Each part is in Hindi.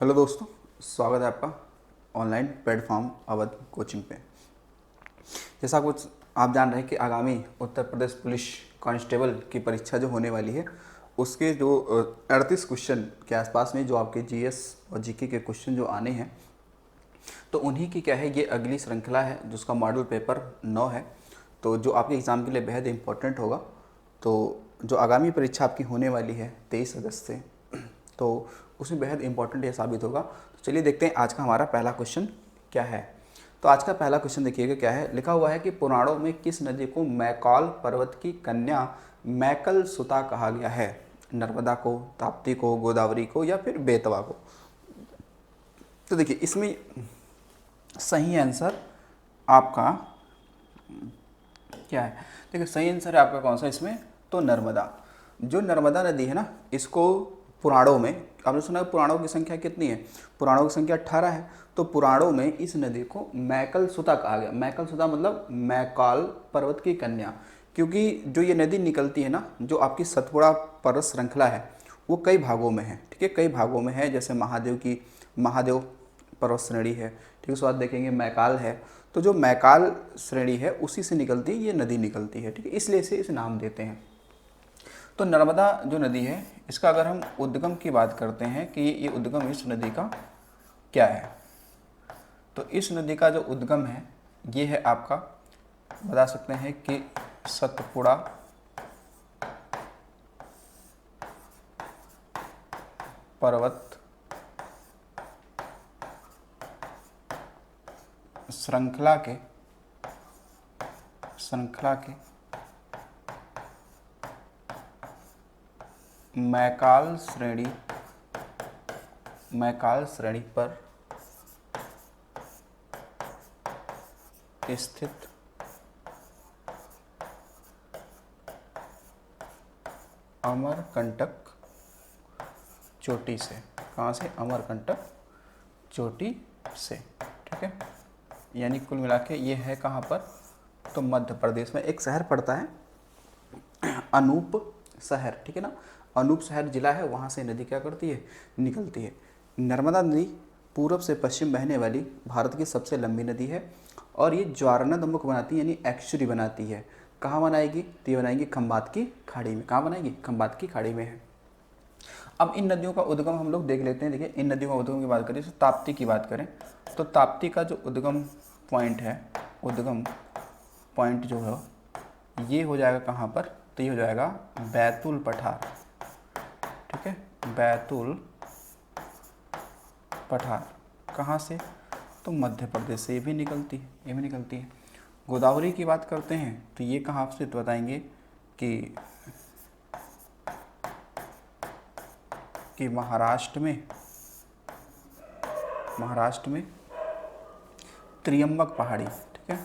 हेलो दोस्तों, स्वागत है आपका ऑनलाइन प्लेटफॉर्म अवध कोचिंग पे। जैसा कुछ आप जान रहे हैं कि आगामी उत्तर प्रदेश पुलिस कांस्टेबल की परीक्षा जो होने वाली है उसके जो 38 क्वेश्चन के आसपास में जो आपके जीएस और जीके के क्वेश्चन जो आने हैं, तो उन्हीं की क्या है, ये अगली श्रृंखला है जिसका मॉडल पेपर 9 है। तो जो आपके एग्ज़ाम के लिए बेहद इंपॉर्टेंट होगा। तो जो आगामी परीक्षा आपकी होने वाली है 23 अगस्त से, तो उसमें बेहद इंपॉर्टेंट ये साबित होगा। तो चलिए देखते हैं आज का हमारा पहला क्वेश्चन क्या है। तो आज का पहला क्वेश्चन देखिएगा क्या है, लिखा हुआ है कि पुराणों में किस नदी को मैकॉल पर्वत की कन्या मैकल सुता कहा गया है? नर्मदा को, ताप्ती को, गोदावरी को या फिर बेतवा को? तो देखिए इसमें सही आंसर आपका क्या है? देखिए सही आंसर है आपका कौन सा इसमें, तो नर्मदा। जो नर्मदा नदी है ना, इसको पुराणों में, आपने सुना है पुराणों की संख्या कितनी है? पुराणों की संख्या 18 है। तो पुराणों में इस नदी को मैकल सुता कहा गया। मैकल सुता मतलब मैकाल पर्वत की कन्या, क्योंकि जो ये नदी निकलती है ना, जो आपकी सतपुड़ा पर्वत श्रृंखला है, वो कई भागों में है। ठीक है, कई भागों में है। जैसे महादेव पर्वत श्रेणी है, ठीक है, उसके बाद देखेंगे मैकाल है। तो जो मैकाल श्रेणी है उसी से निकलती ये नदी निकलती है। ठीक है, इसलिए इसे नाम देते हैं। तो नर्मदा जो नदी है, इसका अगर हम उद्गम की बात करते हैं कि ये उद्गम इस नदी का क्या है, तो इस नदी का जो उद्गम है ये है आपका, बता सकते हैं कि सतपुड़ा पर्वत श्रृंखला के मैकाल श्रेणी पर स्थित अमरकंटक चोटी से। कहाँ से? अमरकंटक चोटी से। ठीक है, यानी कुल मिला के ये है कहाँ पर, तो मध्य प्रदेश में एक शहर पड़ता है अनूप शहर। ठीक है ना, अनूप शहर जिला है, वहाँ से नदी क्या करती है, निकलती है। नर्मदा नदी पूर्व से पश्चिम बहने वाली भारत की सबसे लंबी नदी है और ये ज्वारनद मुख बनाती है, यानी एक्चुरी बनाती है। कहाँ बनाएगी? तो ये बनाएगी खंबात की खाड़ी में। कहाँ बनाएगी? खंबात की खाड़ी में है। अब इन नदियों का उद्गम हम लोग देख लेते हैं। देखिए इन नदियों का उद्गम की बात करें, जैसे ताप्ती की बात करें, तो ताप्ती का जो उद्गम पॉइंट है, उद्गम पॉइंट जो है ये हो जाएगा कहाँ पर, तो ये हो जाएगा बैतूल पठार। ठीक है, बैतूल पठार। कहाँ से? तो मध्य प्रदेश से ये भी निकलती है। गोदावरी की बात करते हैं तो ये कहाँ से, तो बताएंगे कि महाराष्ट्र में त्रियंबक पहाड़ी। ठीक है,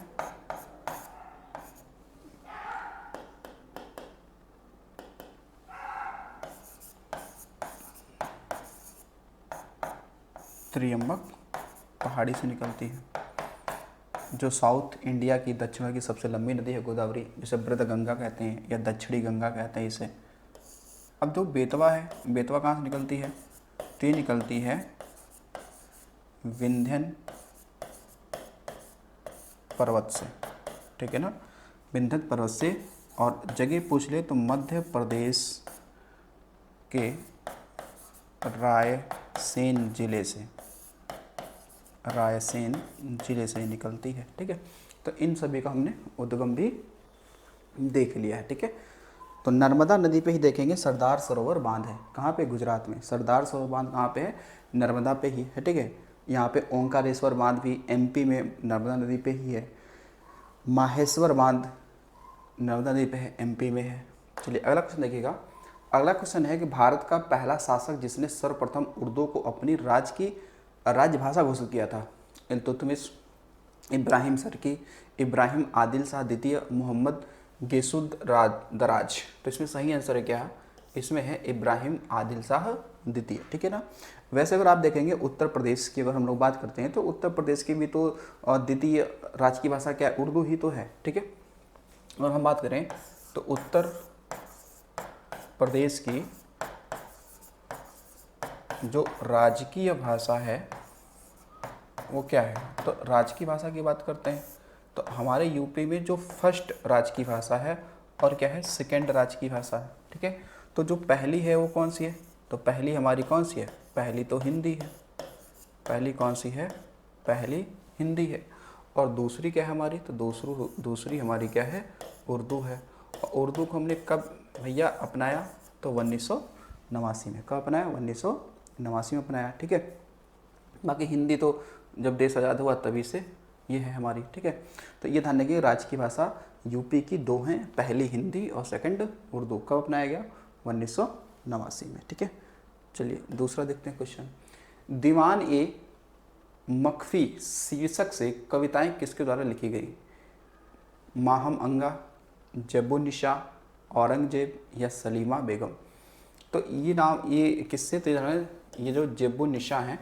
त्रियंबक पहाड़ी से निकलती है। जो साउथ इंडिया की दक्षिण की सबसे लंबी नदी है गोदावरी, जिसे ब्रज गंगा कहते हैं या दक्षिणी गंगा कहते हैं इसे। अब जो बेतवा है, बेतवा कहाँ से निकलती है, तो ये निकलती है विंध्यन पर्वत से। ठीक है ना, विंध्यन पर्वत से। और जगह पूछ ले तो मध्य प्रदेश के रायसेन जिले से निकलती है। ठीक है, तो इन सभी का हमने उद्गम भी देख लिया है। ठीक है, तो नर्मदा नदी पे ही देखेंगे सरदार सरोवर बांध है। कहाँ पे? गुजरात में। सरदार सरोवर बांध कहाँ पे है? नर्मदा पे ही है। ठीक है, यहाँ पे ओंकारेश्वर बांध भी एमपी में नर्मदा नदी पे ही है। माहेश्वर बांध नर्मदा नदी पे है, एमपी में है। चलिए अगला क्वेश्चन देखिएगा। अगला क्वेश्चन है कि भारत का पहला शासक जिसने सर्वप्रथम उर्दू को अपनी राजभाषा घोषित किया था? इल्तुतमिश, इब्राहिम सरकी, इब्राहिम आदिल शाह द्वितीय, मोहम्मद गेसुद दराज। तो इसमें सही आंसर है क्या? इसमें है इब्राहिम आदिल शाह द्वितीय। ठीक है ना। वैसे अगर आप देखेंगे उत्तर प्रदेश की अगर हम लोग बात करते हैं तो उत्तर प्रदेश की भी तो द्वितीय राज्य की भाषा क्या है? उर्दू ही तो है। ठीक है, और हम बात करें तो उत्तर प्रदेश की जो राजकीय भाषा है वो क्या है, तो राजकीय भाषा की बात करते हैं तो हमारे यूपी में जो फर्स्ट राजकीय भाषा है और क्या है सेकंड राजकीय भाषा है, ठीक है। तो जो पहली है वो कौन सी है, तो पहली हमारी कौन सी है, पहली तो हिंदी है, पहली कौन सी है, पहली हिंदी है। और दूसरी क्या है हमारी, तो दूसरी हमारी क्या है, उर्दू है। और उर्दू को हमने कब भैया अपनाया, तो 1989 में। कब अपनाया, 1989 में अपनाया, ठीक है। बाकी हिंदी तो जब देश आज़ाद हुआ तभी से ये है हमारी, ठीक है। तो ये ध्यान रखिए राजकीय भाषा यूपी की दो हैं, पहली हिंदी और सेकंड उर्दू। कब अपनाया गया, 1989 में, ठीक है। चलिए दूसरा देखते हैं क्वेश्चन। दीवान ए मखफी शीर्षक से कविताएं किसके द्वारा लिखी गई, माहम अंगा, जब्बुन्निसा, औरंगजेब या सलीमा बेगम। तो ये नाम ये किससे, तो ये जो जब्बुन्निसा हैं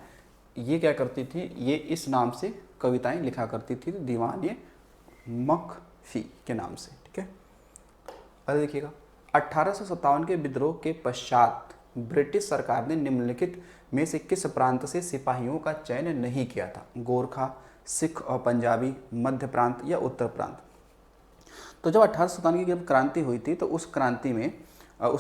ये क्या करती थी, ये इस नाम से कविताएं लिखा करती थी, तो दीवान ये मखफी के नाम से, ठीक है। अरे देखिएगा 1857 के विद्रोह के पश्चात ब्रिटिश सरकार ने निम्नलिखित में से किस प्रांत से सिपाहियों का चयन नहीं किया था, गोरखा, सिख और पंजाबी, मध्य प्रांत या उत्तर प्रांत। तो जब 1857 की जब क्रांति हुई थी तो उस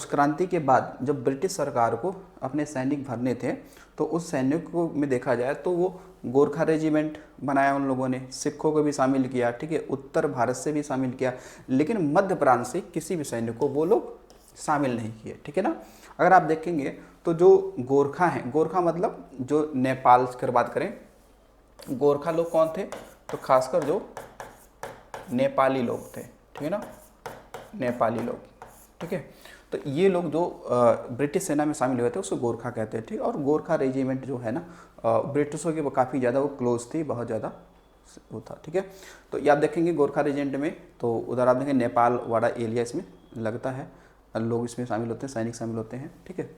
क्रांति के बाद जब ब्रिटिश सरकार को अपने सैनिक भरने थे तो उस सैनिकों में देखा जाए तो वो गोरखा रेजिमेंट बनाया उन लोगों ने, सिखों को भी शामिल किया, ठीक है, उत्तर भारत से भी शामिल किया, लेकिन मध्य प्रांत से किसी भी सैनिक को वो लोग शामिल नहीं किए, ठीक है ना। अगर आप देखेंगे तो जो गोरखा हैं, गोरखा मतलब जो नेपाल की बात करें, गोरखा लोग कौन थे, तो खासकर जो नेपाली लोग थे, ठीक है ना, नेपाली लोग, ठीक है। तो ये लोग जो ब्रिटिश सेना में शामिल हुए थे उसको गोरखा कहते हैं, ठीक। और गोरखा रेजिमेंट जो है ना ब्रिटिशों के काफ़ी ज़्यादा वो क्लोज थी, बहुत ज़्यादा वो था, ठीक है। तो ये आप देखेंगे गोरखा रेजिमेंट में, तो उधर आप देखेंगे नेपाल वाला एरिया इसमें लगता है, लोग इसमें शामिल होते हैं, सैनिक शामिल होते हैं, ठीक है।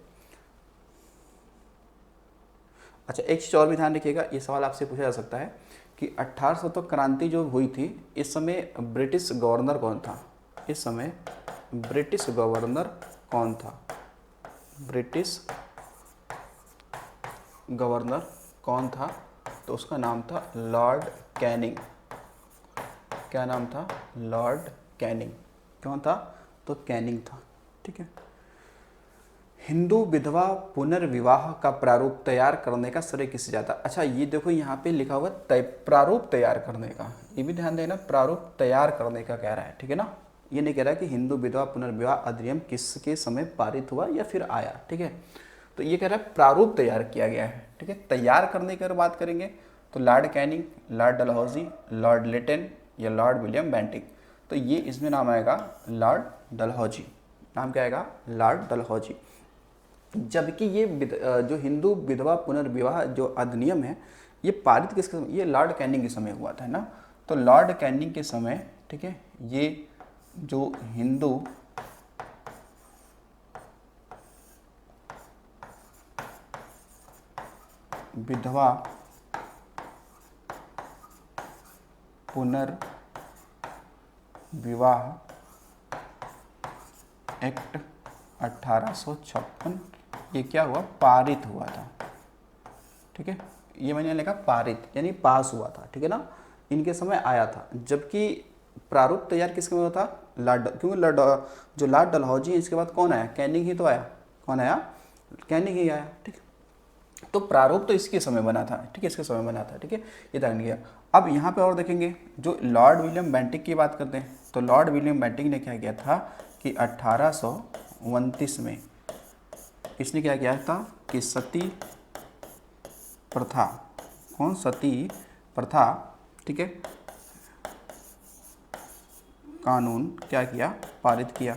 अच्छा एक चीज़ और भी ध्यान रखिएगा, ये सवाल आपसे पूछा जा सकता है कि 1800 तक क्रांति जो हुई थी इस समय ब्रिटिश गवर्नर कौन था, इस समय ब्रिटिश गवर्नर कौन था, ब्रिटिश गवर्नर कौन था, तो उसका नाम था लॉर्ड कैनिंग। क्या नाम था, लॉर्ड कैनिंग। कौन था, तो कैनिंग था, ठीक है। हिंदू विधवा पुनर्विवाह का प्रारूप तैयार करने का श्रेय किसे जाता। अच्छा ये देखो यहाँ पे लिखा हुआ प्रारूप तैयार करने का, ये भी ध्यान देना, प्रारूप तैयार करने का कह रहा है, ठीक है ना। ये नहीं कह रहा है कि हिंदू विधवा पुनर्विवाह अधिनियम किसके समय पारित हुआ या फिर आया, ठीक है। तो ये कह रहा है प्रारूप तैयार किया गया है, ठीक है। तैयार करने की अगर बात करेंगे तो Lord Canning, Lord Dalhousie, Lord Lytton या लॉर्ड विलियम बेंटिक। तो ये इसमें नाम आएगा लॉर्ड डलहौजी, नाम क्या आएगा, लॉर्ड डलहौजी। जबकि ये जो हिंदू विधवा पुनर्विवाह जो अधिनियम है ये पारित किसके समय, ये लॉर्ड कैनिंग के समय हुआ था ना। तो लॉर्ड कैनिंग के समय, ठीक है, ये जो हिंदू विधवा पुनर्विवाह एक्ट 1856 ये क्या हुआ, पारित हुआ था, ठीक है। ये मैंने लिखा पारित यानी पास हुआ था, ठीक है ना, इनके समय आया था। जबकि प्रारूप तैयार किसके में हुआ था, लॉर्ड, क्योंकि जो लॉर्ड डलहौजी है इसके बाद कौन आया, कैनिंग ही तो आया, कौन आया, कैनिंग ही आया, ठीक। तो प्रारूप तो इसके समय बना था, ठीक है, इसके समय बना था, ठीक है, ये ध्यान गया। अब यहाँ पे और देखेंगे जो लॉर्ड विलियम बेंटिक की बात करते हैं, तो लॉर्ड विलियम बेंटिक ने क्या किया था कि 1829 में इसने क्या किया था कि सती प्रथा, कौन, सती प्रथा, ठीक है, कानून क्या किया, पारित किया।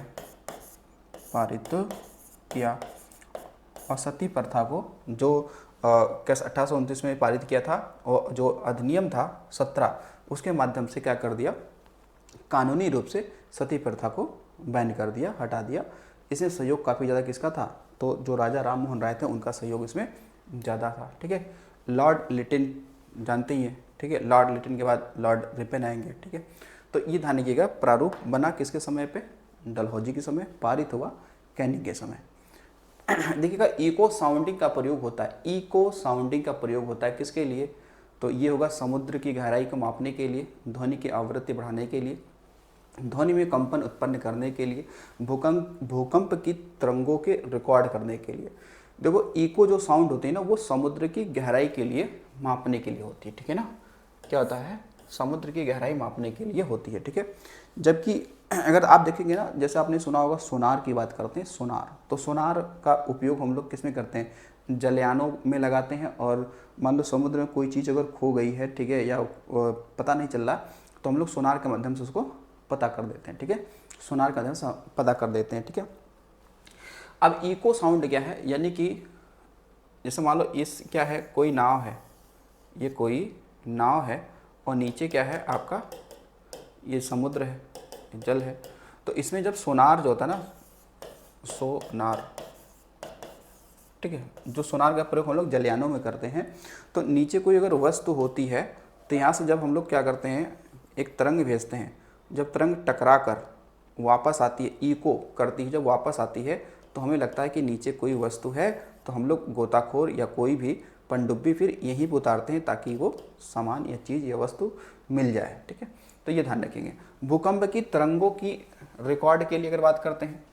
और सती प्रथा को जो कैसे 1829 में पारित किया था, और जो अधिनियम था 17 उसके माध्यम से क्या कर दिया, कानूनी रूप से सती प्रथा को बैन कर दिया, हटा दिया। इसमें सहयोग काफ़ी ज़्यादा किसका था, तो जो राजा राम मोहन राय थे उनका सहयोग इसमें ज़्यादा था, ठीक है। लॉर्ड लिटिन जानते ही हैं, ठीक है, लॉर्ड लिटिन के बाद लॉर्ड रिपन आएंगे, ठीक है। तो ये ध्यान रखिएगा प्रारूप बना किसके समय पे, डलहौजी के समय, पारित हुआ कैनिंग के समय। देखिएगा इको साउंडिंग का प्रयोग होता है, इको साउंडिंग का प्रयोग होता है किसके लिए, तो ये होगा समुद्र की गहराई को मापने के लिए, ध्वनि की आवृत्ति बढ़ाने के लिए, ध्वनि में कंपन उत्पन्न करने के लिए, भूकंप की तरंगों के रिकॉर्ड करने के लिए। देखो इको जो साउंड होती है ना वो समुद्र की गहराई के लिए मापने के लिए होती है, ठीक है ना, क्या होता है, समुद्र की गहराई मापने के लिए होती है, ठीक है। जबकि अगर आप देखेंगे ना, जैसे आपने सुना होगा सोनार की बात करते हैं, सोनार, तो सोनार का उपयोग हम लोग किस में करते हैं, जलयानों में लगाते हैं। और मान लो समुद्र में कोई चीज़ अगर खो गई है, ठीक है, या पता नहीं चल रहा, तो हम लोग सोनार के माध्यम से उसको पता कर देते हैं, ठीक है, सोनार के माध्यम से पता कर देते हैं, ठीक है। अब इको साउंड क्या है, यानी कि जैसे मान लो इस क्या है, कोई नाव है, ये कोई नाव है और नीचे क्या है आपका, ये समुद्र है, जल है, तो इसमें जब सोनार जो होता है ना, सोनार, ठीक है, जो सोनार का प्रयोग हम लोग जलयानों में करते हैं, तो नीचे कोई अगर वस्तु होती है तो यहाँ से जब हम लोग क्या करते हैं, एक तरंग भेजते हैं, जब तरंग टकरा कर वापस आती है, इको करती है, जब वापस आती है तो हमें लगता है कि नीचे कोई वस्तु है, तो हम लोग गोताखोर या कोई भी पनडुब्बी फिर यहीं पर उतारते हैं ताकि वो सामान या चीज़ या वस्तु मिल जाए, ठीक है। तो ये ध्यान रखेंगे। भूकंप की तरंगों की रिकॉर्ड के लिए अगर बात करते हैं,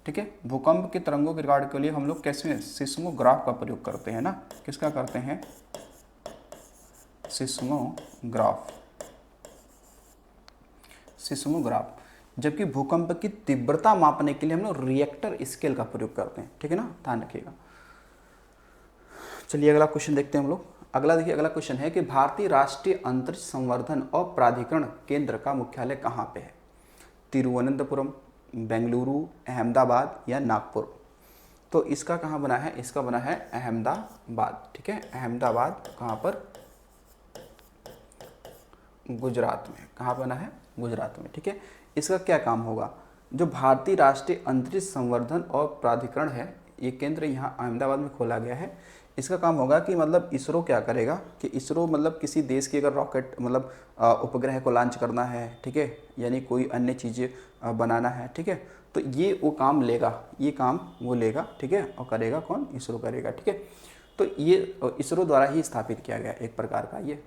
ठीक है, भूकंप के तरंगों के रिकॉर्ड के लिए हम लोग कैसे सिस्मोग्राफ का प्रयोग करते हैं ना, किसका करते हैं, सिस्मोग्राफ, सिस्मोग्राफ। जबकि भूकंप की तीव्रता मापने के लिए हम लोग रिएक्टर स्केल का प्रयोग करते हैं, ठीक है ना, ध्यान रखिएगा। चलिए अगला क्वेश्चन देखते हैं हम लोग। अगला देखिए, अगला क्वेश्चन है कि भारतीय राष्ट्रीय अंतरिक्ष संवर्धन और प्राधिकरण केंद्र का मुख्यालय कहाँ पे है, तिरुवनंतपुरम, बेंगलुरु, अहमदाबाद या नागपुर। तो इसका कहाँ बना है, इसका बना है अहमदाबाद, ठीक है, अहमदाबाद कहाँ पर, गुजरात में, कहाँ बना है, गुजरात में, ठीक है। इसका क्या काम होगा, जो भारतीय राष्ट्रीय अंतरिक्ष संवर्धन और प्राधिकरण है, ये केंद्र यहाँ अहमदाबाद में खोला गया है। इसका काम होगा कि मतलब इसरो क्या करेगा कि इसरो मतलब किसी देश की अगर रॉकेट मतलब उपग्रह को लॉन्च करना है, ठीक है, यानी कोई अन्य चीज़ें बनाना है, ठीक है, तो ये वो काम लेगा, ये काम वो लेगा, ठीक है, और करेगा कौन, इसरो करेगा, ठीक है। तो ये इसरो द्वारा ही स्थापित किया गया एक प्रकार का। ये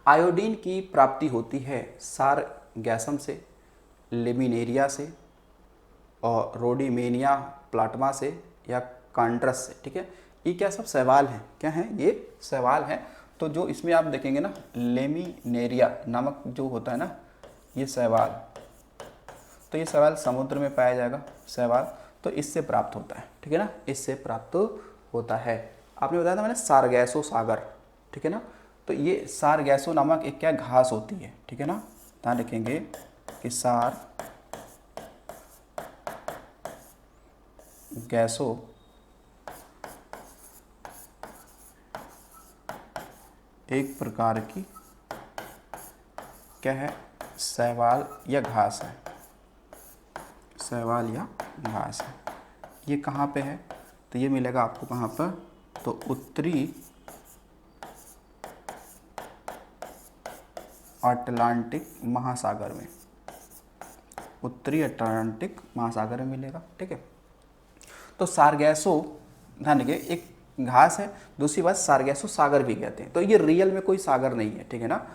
आयोडीन की प्राप्ति होती है सारगैसम से, लेमिनेरिया से, और रोडीमेनिया प्लाटमा से, या कांड्रस से, ठीक है। ये क्या सब सवाल हैं, क्या हैं ये सवाल हैं। तो जो इसमें आप देखेंगे ना, लेमिनेरिया नामक जो होता है ना, ये शैवाल, तो ये शैवाल समुद्र में पाया जाएगा, शैवाल, तो इससे प्राप्त होता है, ठीक है ना, इससे प्राप्त होता है। आपने बताया था मैंने सारगैसो सागर, ठीक है ना, तो ये सारगैसो नामक एक क्या घास होती है, ठीक है ना, ध्यान रखेंगे कि सार गैसो एक प्रकार की क्या है, शैवाल या घास है, शैवाल या घास है। ये कहाँ पे है, तो ये मिलेगा आपको कहाँ पर, तो उत्तरी अटलांटिक महासागर में, उत्तरी अटलांटिक महासागर में मिलेगा, ठीक है। तो सारगैसो, ध्यान रखिए, एक घास है, दूसरी बात सारगैसो सागर भी कहते हैं। तो ये रियल में कोई सागर नहीं है, ठीक है ना,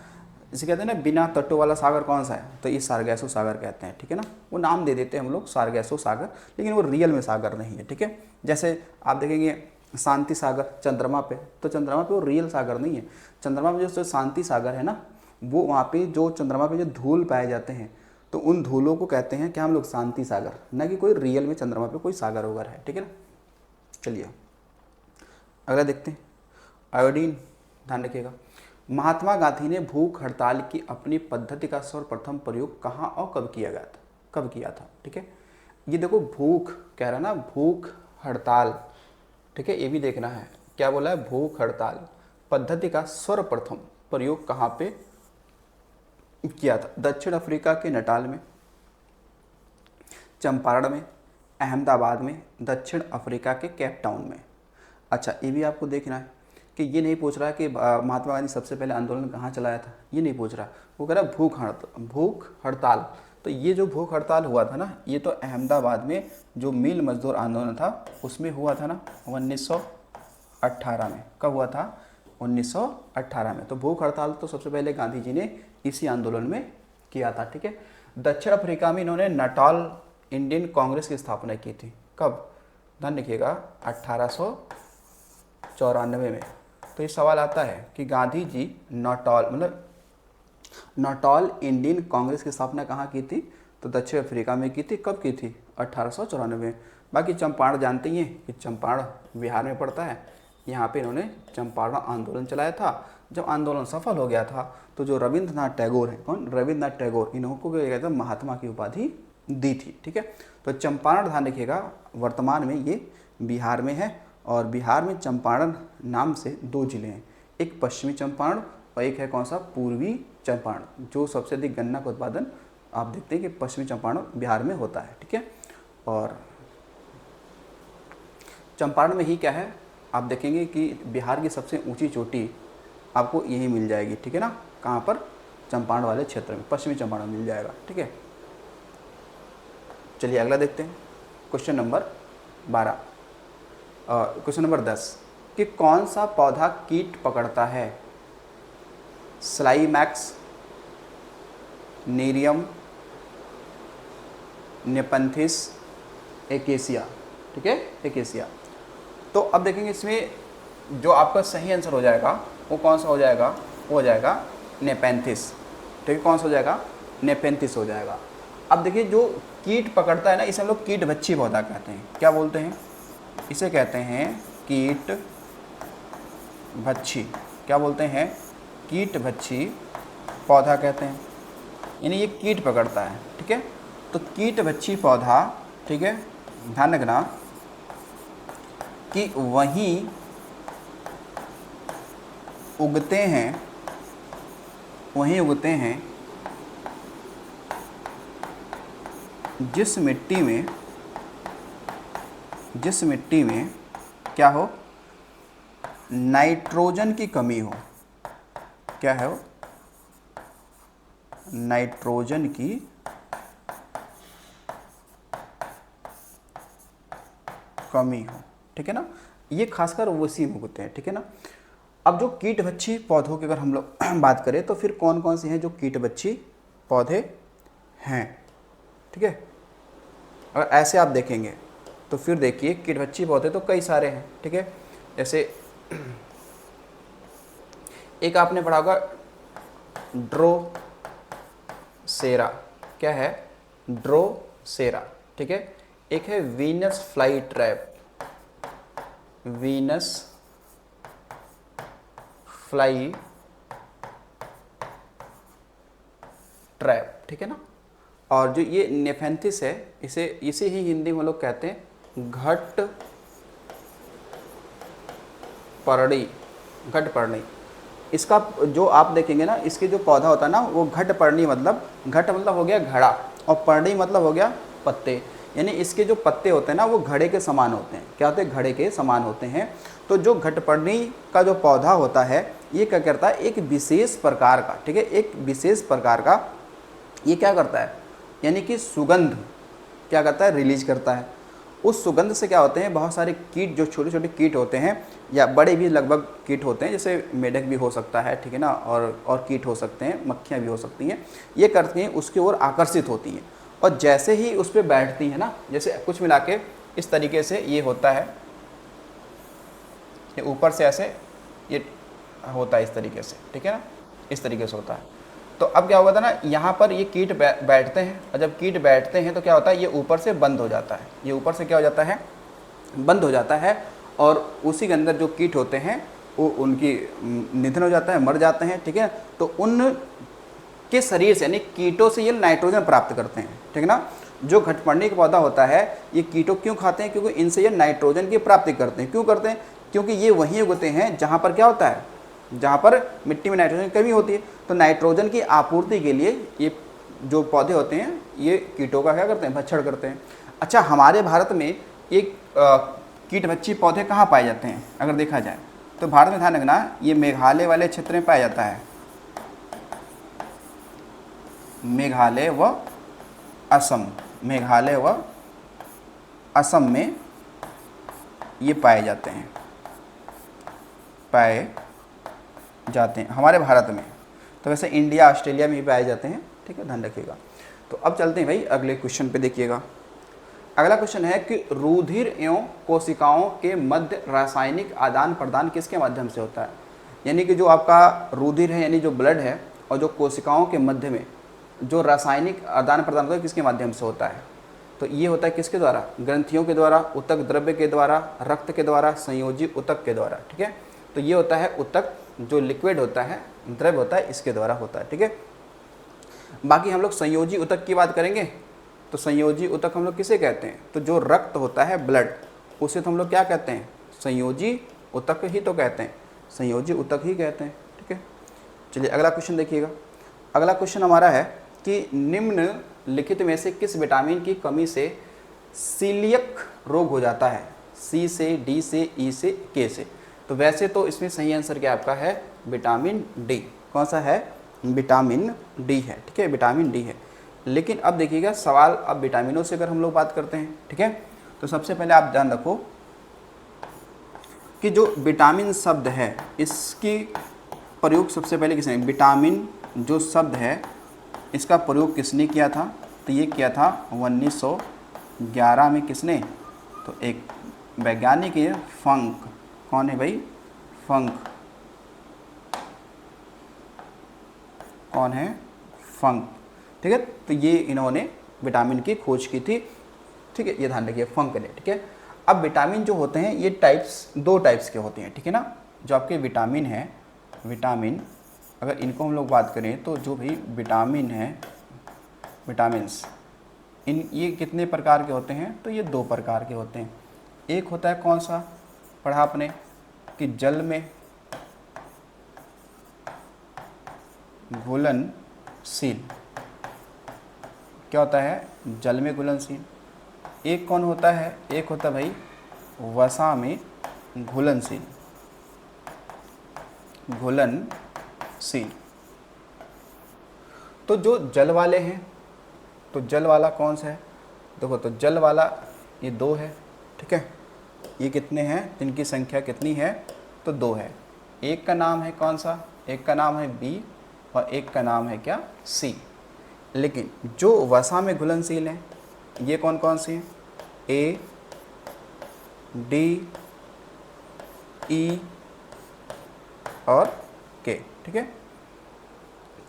इसे कहते हैं ना बिना तटों वाला सागर कौन सा है, तो ये सारगैसो सागर कहते हैं, ठीक है ना, वो नाम दे देते हैं हम लोग सारगैसो सागर, लेकिन वो रियल में सागर नहीं है, ठीक है। जैसे आप देखेंगे शांति सागर चंद्रमा पे, तो चंद्रमा पे वो रियल सागर नहीं है, चंद्रमा में जो शांति सागर है ना, वो वहाँ पे जो चंद्रमा पे जो धूल पाए जाते हैं, तो उन धूलों को कहते हैं क्या हम लोग, शांति सागर, न कि कोई रियल में चंद्रमा पे कोई सागर वगैरह है, ठीक है ना। चलिए अगला देखते हैं, आयोडीन, ध्यान रखिएगा। महात्मा गांधी ने भूख हड़ताल की अपनी पद्धति का सर्वप्रथम प्रयोग कहाँ और कब किया गया था, कब किया था, ठीक है। ये देखो भूख कह रहा है ना, भूख हड़ताल, ठीक है, ये भी देखना है, क्या बोला है, भूख हड़ताल पद्धति का सर्वप्रथम प्रयोग कहाँ पे किया था, दक्षिण अफ्रीका के नटाल में, चंपारण में, अहमदाबाद में, दक्षिण अफ्रीका के केप टाउन में। अच्छा ये भी आपको देखना है कि ये नहीं पूछ रहा है कि महात्मा गांधी सबसे पहले आंदोलन कहाँ चलाया था, ये नहीं पूछ रहा, वो कह रहा है भूख हड़ताल, तो तो ये जो भूख हड़ताल हुआ था ना, ये तो अहमदाबाद में जो मिल मजदूर आंदोलन था उसमें हुआ था ना 1918 में। कब हुआ था? 1918 में। तो भूख हड़ताल तो सबसे पहले गांधी जी ने इसी आंदोलन में किया था, ठीक है। दक्षिण अफ्रीका में इन्होंने नाटाल इंडियन कांग्रेस की स्थापना की थी। कब? ध्यान रखिएगा, 1894 में। तो ये सवाल आता है कि गांधी जी नाटाल इंडियन कांग्रेस की स्थापना कहाँ की थी? तो दक्षिण अफ्रीका में की थी। कब की थी? 1894 में। बाकी चंपारण जानते ही हैं कि चंपारण बिहार में पड़ता है। यहाँ पे इन्होंने चंपारण आंदोलन चलाया था। जब आंदोलन सफल हो गया था तो जो रविंद्रनाथ टैगोर हैं, कौन? रविंद्रनाथ टैगोर, इनको क्या कहते हैं? महात्मा की उपाधि दी थी, ठीक है। तो चंपारण ध्यान रखिएगा, वर्तमान में ये बिहार में है और बिहार में चंपारण नाम से 2 जिले हैं, एक पश्चिमी चंपारण और एक है कौन सा? पूर्वी चंपारण। जो सबसे अधिक गन्ना का उत्पादन आप देखते हैं कि पश्चिमी चंपारण बिहार में होता है, ठीक है। और चंपारण में ही क्या है, आप देखेंगे कि बिहार की सबसे ऊंची चोटी आपको यही मिल जाएगी, ठीक है ना। कहाँ पर? चंपारण वाले क्षेत्र में, पश्चिमी चंपारण मिल जाएगा, ठीक है। चलिए अगला देखते हैं, क्वेश्चन नंबर 12, क्वेश्चन नंबर 10 कि कौन सा पौधा कीट पकड़ता है? स्लाइमैक्स, नीरियम, नेपंथिस, एकेसिया, ठीक है, एकेसिया। तो अब देखेंगे इसमें जो आपका सही आंसर हो जाएगा वो कौन सा हो जाएगा? वो हो जाएगा नेपेंथिस, ठीक है। कौन सा हो जाएगा? नेपेंथिस हो जाएगा। अब देखिए जो कीट पकड़ता है ना, इसे हम लोग कीट भक्षी पौधा कहते हैं। क्या बोलते हैं? इसे कहते हैं कीट भक्षी। क्या बोलते हैं? कीट भक्षी पौधा कहते हैं, यानी ये कीट पकड़ता है, ठीक है। तो कीट भक्षी पौधा, ठीक है, ध्यान रखना कि वहीं उगते हैं, वहीं उगते हैं जिस मिट्टी में क्या हो? नाइट्रोजन की कमी हो। क्या है वो? नाइट्रोजन की कमी हो, ठीक है ना। ये खासकर उसी में उगते हैं, ठीक है ना। अब जो कीट भक्षी पौधों की अगर हम लोग बात करें तो फिर कौन कौन से हैं जो कीट भक्षी पौधे हैं, ठीक है। अगर ऐसे आप देखेंगे तो फिर देखिए कीट भक्षी पौधे तो कई सारे हैं, ठीक है। जैसे एक आपने पढ़ा होगा ड्रोसेरा। क्या है? ड्रोसेरा, ठीक है। एक है Venus fly trap, Venus fly trap, ठीक है ना। और जो ये नेफेंथिस है, इसे ही हिंदी में लोग कहते हैं घट पर्णी। इसका जो आप देखेंगे ना, इसके जो पौधा होता है ना, वो घट पर्णी मतलब, घट मतलब हो गया घड़ा और पर्णी मतलब हो गया पत्ते, यानी इसके जो पत्ते होते हैं ना वो घड़े के समान होते हैं। क्या होते हैं? घड़े के समान होते हैं। तो जो घटपर्णी का जो पौधा होता है ये क्या करता है? एक विशेष प्रकार का, ठीक है, एक विशेष प्रकार का ये क्या करता है? यानी कि सुगंध क्या करता है? रिलीज करता है। उस सुगंध से क्या होते हैं? बहुत सारे कीट, जो छोटे छोटे कीट होते हैं या बड़े भी लगभग कीट होते हैं, जैसे मेढक भी हो सकता है, ठीक है ना, और कीट हो सकते हैं, मक्खियाँ भी हो सकती हैं, ये करती हैं उसकी ओर आकर्षित होती हैं। और जैसे ही उस पर बैठती हैं ना, जैसे कुछ मिला के इस तरीके से ये होता है, ये ऊपर से ऐसे ये होता है इस तरीके से, ठीक है ना, इस तरीके से होता है। तो अब क्या होगा था ना, यहाँ पर ये कीट बैठते हैं और जब कीट बैठते हैं तो क्या होता है? ये ऊपर से बंद हो जाता है, ये ऊपर से क्या हो जाता है? बंद हो जाता है। और उसी के अंदर जो कीट होते हैं वो उनकी निधन हो जाता है, मर जाते हैं, ठीक है। तो उन के शरीर से यानी कीटों से ये नाइट्रोजन प्राप्त करते हैं, ठीक है ना। जो घटपर्णी का पौधा होता है ये कीटों क्यों खाते हैं? क्योंकि इनसे ये नाइट्रोजन की प्राप्ति करते हैं। क्यों करते हैं? क्योंकि ये वहीं उगते हैं जहाँ पर क्या होता है? जहाँ पर मिट्टी में नाइट्रोजन की कमी होती है। तो नाइट्रोजन की आपूर्ति के लिए ये जो पौधे होते हैं ये कीटों का क्या करते हैं? भक्षण करते हैं। अच्छा, हमारे भारत में ये कीटभक्षी पौधे कहाँ पाए जाते हैं? अगर देखा जाए तो भारत में ध्यान रखना, ये मेघालय वाले क्षेत्र में पाया जाता है, मेघालय व असम, मेघालय व असम में ये पाए जाते हैं, हमारे भारत में। तो वैसे इंडिया ऑस्ट्रेलिया में भी पाए जाते हैं, ठीक है, ध्यान रखिएगा। तो अब चलते हैं भाई अगले क्वेश्चन पे, देखिएगा। अगला क्वेश्चन है कि रुधिर एवं कोशिकाओं के मध्य रासायनिक आदान प्रदान किसके माध्यम से होता है। यानी कि जो आपका रुधिर है, यानी जो ब्लड है, और जो कोशिकाओं के मध्य में जो रासायनिक आदान प्रदान होता है किसके माध्यम से होता है। तो ये होता है किसके द्वारा, ग्रंथियों के द्वारा, ऊतक द्रव्य के द्वारा, रक्त के द्वारा, संयोजी ऊतक के द्वारा, ठीक है। तो ये होता है ऊतक, जो लिक्विड होता है, द्रव्य होता है, इसके द्वारा होता है, ठीक है। बाकी हम लोग संयोजी ऊतक की बात करेंगे। तो संयोजी ऊतक हम लोग किसे कहते हैं, तो जो रक्त होता है, ब्लड, उसे तो हम लोग क्या कहते हैं, संयोजी ऊतक ही तो कहते हैं, संयोजी ऊतक ही कहते हैं, ठीक है। चलिए अगला क्वेश्चन देखिएगा। अगला क्वेश्चन हमारा है कि निम्नलिखित में से किस विटामिन की कमी से सीलियक रोग हो जाता है, सी से, डी से, ई से, के से। तो वैसे तो इसमें सही आंसर क्या आपका है, विटामिन डी। कौन सा है, विटामिन डी है, ठीक है, विटामिन डी है। लेकिन अब देखिएगा सवाल, अब विटामिनों से अगर हम लोग बात करते हैं, ठीक है, तो सबसे पहले आप ध्यान रखो कि जो विटामिन शब्द है, इसकी प्रयोग सबसे पहले किसने, विटामिन जो शब्द है इसका प्रयोग किसने किया था, तो ये किया था 1911 में। किसने, तो एक वैज्ञानिक है, फंक। कौन है भाई, फंक। कौन है, फंक, ठीक है। तो ये इन्होंने विटामिन की खोज की थी, ठीक है, ये ध्यान रखिए, फंक ने, ठीक है। अब विटामिन जो होते हैं ये दो टाइप्स के होते हैं, ठीक है ना। जो आपके विटामिन है, विटामिन अगर इनको हम लोग बात करें तो जो भी विटामिन है, विटामिन्स, ये कितने प्रकार के होते हैं, तो ये दो प्रकार के होते हैं। एक होता है कौन सा, पढ़ा आपने कि जल में घुलनशील, क्या होता है, जल में घुलनशील। एक कौन होता है, एक होता है भाई वसा में घुलनशील, घुलनशील। तो जो जल वाले हैं, तो जल वाला कौन सा है, देखो, तो जल वाला ये दो है, ठीक है। ये कितने हैं, इनकी संख्या कितनी है, तो दो है। एक का नाम है कौन सा, एक का नाम है बी और एक का नाम है क्या, सी। लेकिन जो वसा में घुलनशील हैं ये कौन कौन सी हैं, ए, डी, ई और के, ठीक है।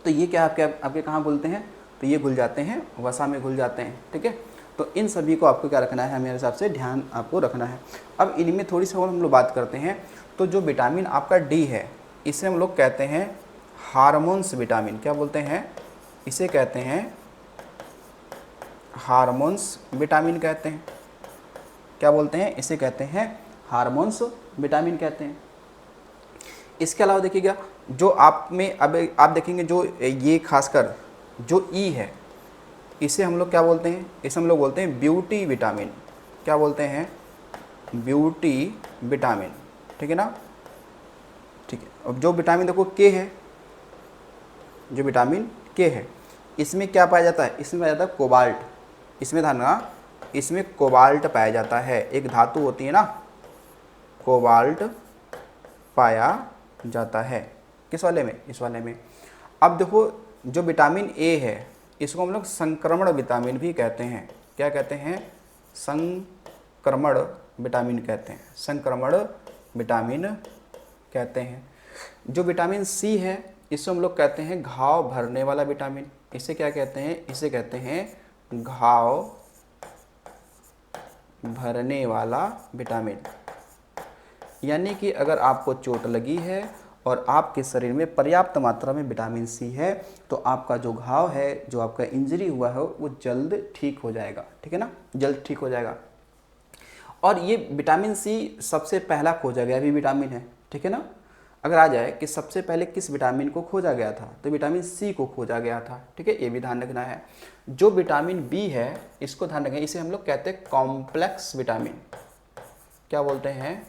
तो ये क्या आपके कहाँ घुलते हैं, तो ये घुल जाते हैं, वसा में घुल जाते हैं, ठीक है। तो इन सभी को आपको क्या रखना है, मेरे हिसाब से ध्यान आपको रखना है। अब इनमें थोड़ी सी और हम लोग बात करते हैं। तो जो विटामिन आपका डी है, इसे हम लोग कहते हैं हार्मोन्स विटामिन। क्या बोलते हैं, इसे कहते हैं हार्मोन्स विटामिन कहते हैं। क्या बोलते हैं, इसे कहते हैं हार्मोन्स विटामिन कहते हैं। इसके अलावा देखिएगा, जो आप में अब आप देखेंगे, जो ये खासकर जो ई है, इसे हम लोग क्या बोलते हैं, इसे हम लोग बोलते हैं ब्यूटी विटामिन। क्या बोलते हैं, ब्यूटी विटामिन, ठीक है ना, ठीक है। अब जो विटामिन देखो के है, जो विटामिन के है, इसमें क्या पाया जाता है, इसमें पाया जाता है कोबाल्ट। इसमें ध्यान रखना, इसमें कोबाल्ट पाया जाता है, एक धातु होती है ना, कोबाल्ट पाया जाता है। किस वाले में, इस वाले में। अब देखो, जो विटामिन ए है, इसको हम लोग संक्रमण विटामिन भी कहते हैं। क्या कहते हैं, संक्रमण विटामिन कहते हैं, संक्रमण विटामिन कहते हैं। जो विटामिन सी है, इसको हम लोग कहते हैं घाव भरने वाला विटामिन। इसे क्या कहते हैं, इसे कहते हैं घाव भरने वाला विटामिन। यानी कि अगर आपको चोट लगी है और आपके शरीर में पर्याप्त मात्रा में विटामिन सी है, तो आपका जो घाव है, जो आपका इंजरी हुआ है, वो जल्द ठीक हो जाएगा, ठीक है ना, जल्द ठीक हो जाएगा। और ये विटामिन सी सबसे पहला खोजा गया भी विटामिन है, ठीक है ना। अगर आ जाए कि सबसे पहले किस विटामिन को खोजा गया था, तो विटामिन सी को खोजा गया था, ठीक है, ये भी ध्यान रखना है। जो विटामिन बी है, इसको ध्यान रखें, इसे हम लोग कहते हैं कॉम्प्लेक्स विटामिन। क्या बोलते हैं,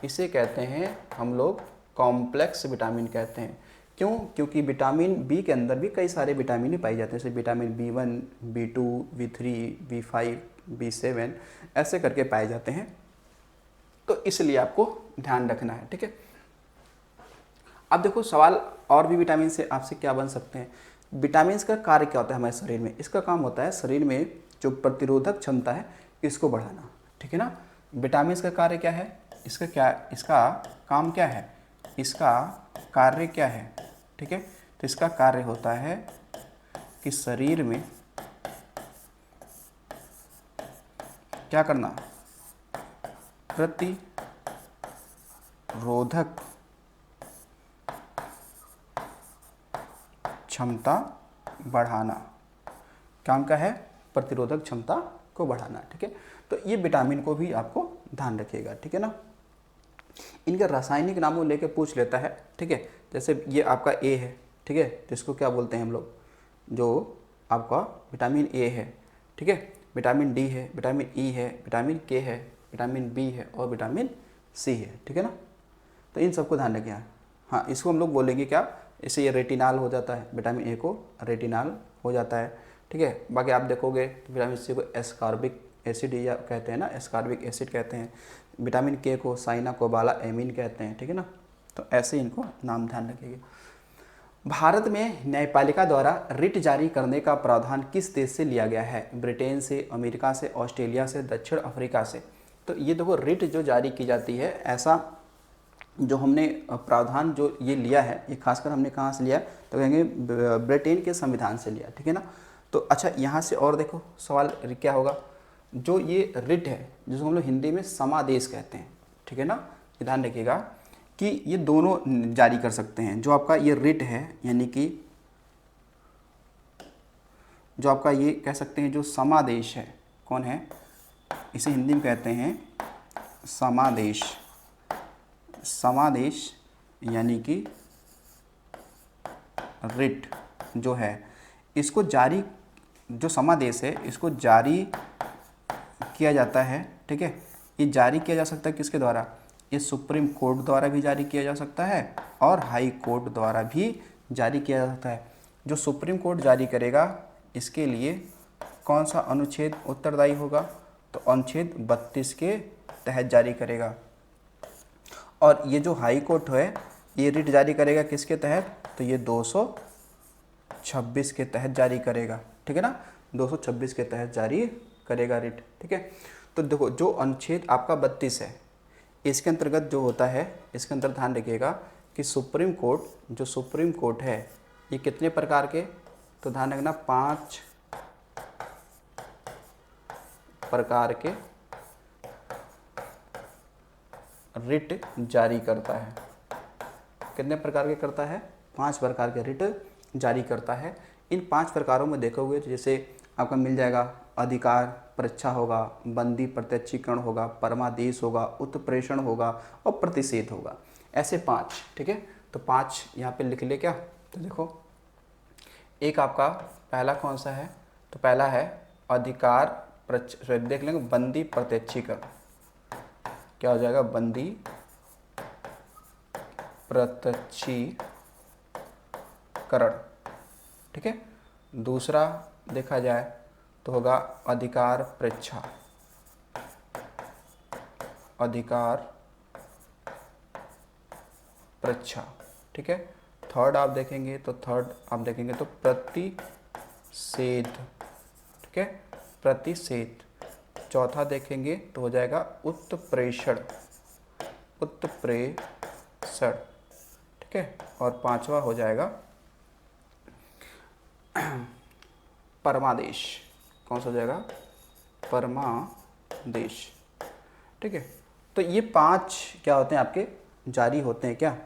इसे कहते हैं हम लोग कॉम्प्लेक्स विटामिन कहते हैं। क्यों? क्योंकि विटामिन बी के अंदर भी कई सारे विटामिन पाए जाते हैं, जैसे vitamin B1, B2, B3, B5, B7 ऐसे करके पाए जाते हैं। तो इसलिए आपको ध्यान रखना है, ठीक है। अब देखो सवाल और भी विटामिन से आपसे क्या बन सकते हैं। विटामिन का कार्य क्या होता है हमारे शरीर में? इसका काम होता है शरीर में जो प्रतिरोधक क्षमता है इसको बढ़ाना, ठीक है ना। विटामिन का कार्य क्या है? इसका काम क्या है? इसका कार्य क्या है? ठीक है, तो इसका कार्य होता है कि शरीर में क्या करना? प्रतिरोधक क्षमता बढ़ाना। काम का है? प्रतिरोधक क्षमता को बढ़ाना, ठीक है। तो ये विटामिन को भी आपको ध्यान रखिएगा, ठीक है ना। इनके रासायनिक नामों लेके पूछ लेता है, ठीक है। जैसे ये आपका ए है, ठीक है, तो इसको क्या बोलते हैं हम लोग? जो आपका विटामिन ए है, ठीक है, विटामिन डी है, विटामिन ई है, विटामिन के है, विटामिन बी है और विटामिन सी है, ठीक है ना। तो इन सबको ध्यान रखिए। हाँ, इसको हम लोग बोलेंगे क्या? इससे ये रेटिनाल हो जाता है, विटामिन ए को रेटिनाल हो जाता है, ठीक है। बाकी आप देखोगे तो विटामिन सी को एस्कॉर्बिक एसिड या कहते हैं ना, एस्कॉर्बिक एसिड कहते हैं। विटामिन के को साइनाकोबाला एमीन कहते हैं, ठीक है ना। तो ऐसे इनको नाम ध्यान रखिएगा। भारत में न्यायपालिका द्वारा रिट जारी करने का प्रावधान किस देश से लिया गया है? ब्रिटेन से, अमेरिका से, ऑस्ट्रेलिया से, दक्षिण अफ्रीका से। तो ये देखो रिट जो जारी की जाती है, ऐसा जो हमने प्रावधान जो ये लिया है, ये खासकर हमने कहाँ से लिया? तो कहेंगे ब्रिटेन के संविधान से लिया, ठीक है ना। तो अच्छा, यहाँ से और देखो सवाल क्या होगा? जो ये रिट है जिसको हम लोग हिंदी में समादेश कहते हैं, ठीक है ना। ध्यान रखिएगा कि ये दोनों जारी कर सकते हैं। जो आपका ये रिट है, यानी कि जो आपका ये कह सकते हैं जो समादेश है, कौन है? इसे हिंदी में कहते हैं समादेश। समादेश यानी कि रिट जो है, इसको जारी, जो समादेश है इसको जारी किया जाता है, ठीक है। ये जारी किया जा सकता है किसके द्वारा? ये सुप्रीम कोर्ट द्वारा भी जारी किया जा सकता है और हाई कोर्ट द्वारा भी जारी किया जा सकता है। जो सुप्रीम कोर्ट जारी करेगा इसके लिए कौन सा अनुच्छेद उत्तरदायी होगा? तो अनुच्छेद 32 के तहत जारी करेगा। और ये जो हाई कोर्ट है ये रिट जारी करेगा किसके तहत? तो ये 226 के तहत जारी करेगा, ठीक है ना। 226 के तहत जारी करेगा रिट, ठीक है। तो देखो जो अनुच्छेद आपका 32 है, इसके अंतर्गत जो होता है, इसके अंदर ध्यान रखिएगा कि सुप्रीम कोर्ट, जो सुप्रीम कोर्ट है ये कितने प्रकार के? तो ध्यान रखना 5 प्रकार के रिट जारी करता है। कितने प्रकार के करता है? 5 प्रकार के रिट जारी करता है। इन 5 प्रकारों में देखोगे तो जैसे आपका मिल जाएगा अधिकार परीक्षा होगा, बंदी प्रत्यक्षीकरण होगा, परमादेश होगा, उत्प्रेषण होगा और प्रतिषेध होगा। ऐसे 5, ठीक है। तो 5 यहाँ पे लिख ले क्या? तो देखो एक आपका पहला कौन सा है? तो पहला है अधिकार देख लेंगे बंदी प्रत्यक्षीकरण। क्या हो जाएगा? बंदी प्रत्यक्षीकरण, ठीक है। दूसरा देखा जाए तो होगा अधिकार परीक्षा, अधिकार परीक्षा, ठीक है। थर्ड आप देखेंगे तो प्रतिषेध, ठीक है, प्रतिषेध। चौथा देखेंगे तो हो जाएगा उत्प्रेषण, उत्प्रेषण, ठीक है। और 5वां हो जाएगा परमादेश। कौन सा हो जाएगा? परमादेश, ठीक है। तो ये 5 क्या होते हैं आपके? जारी होते हैं क्या?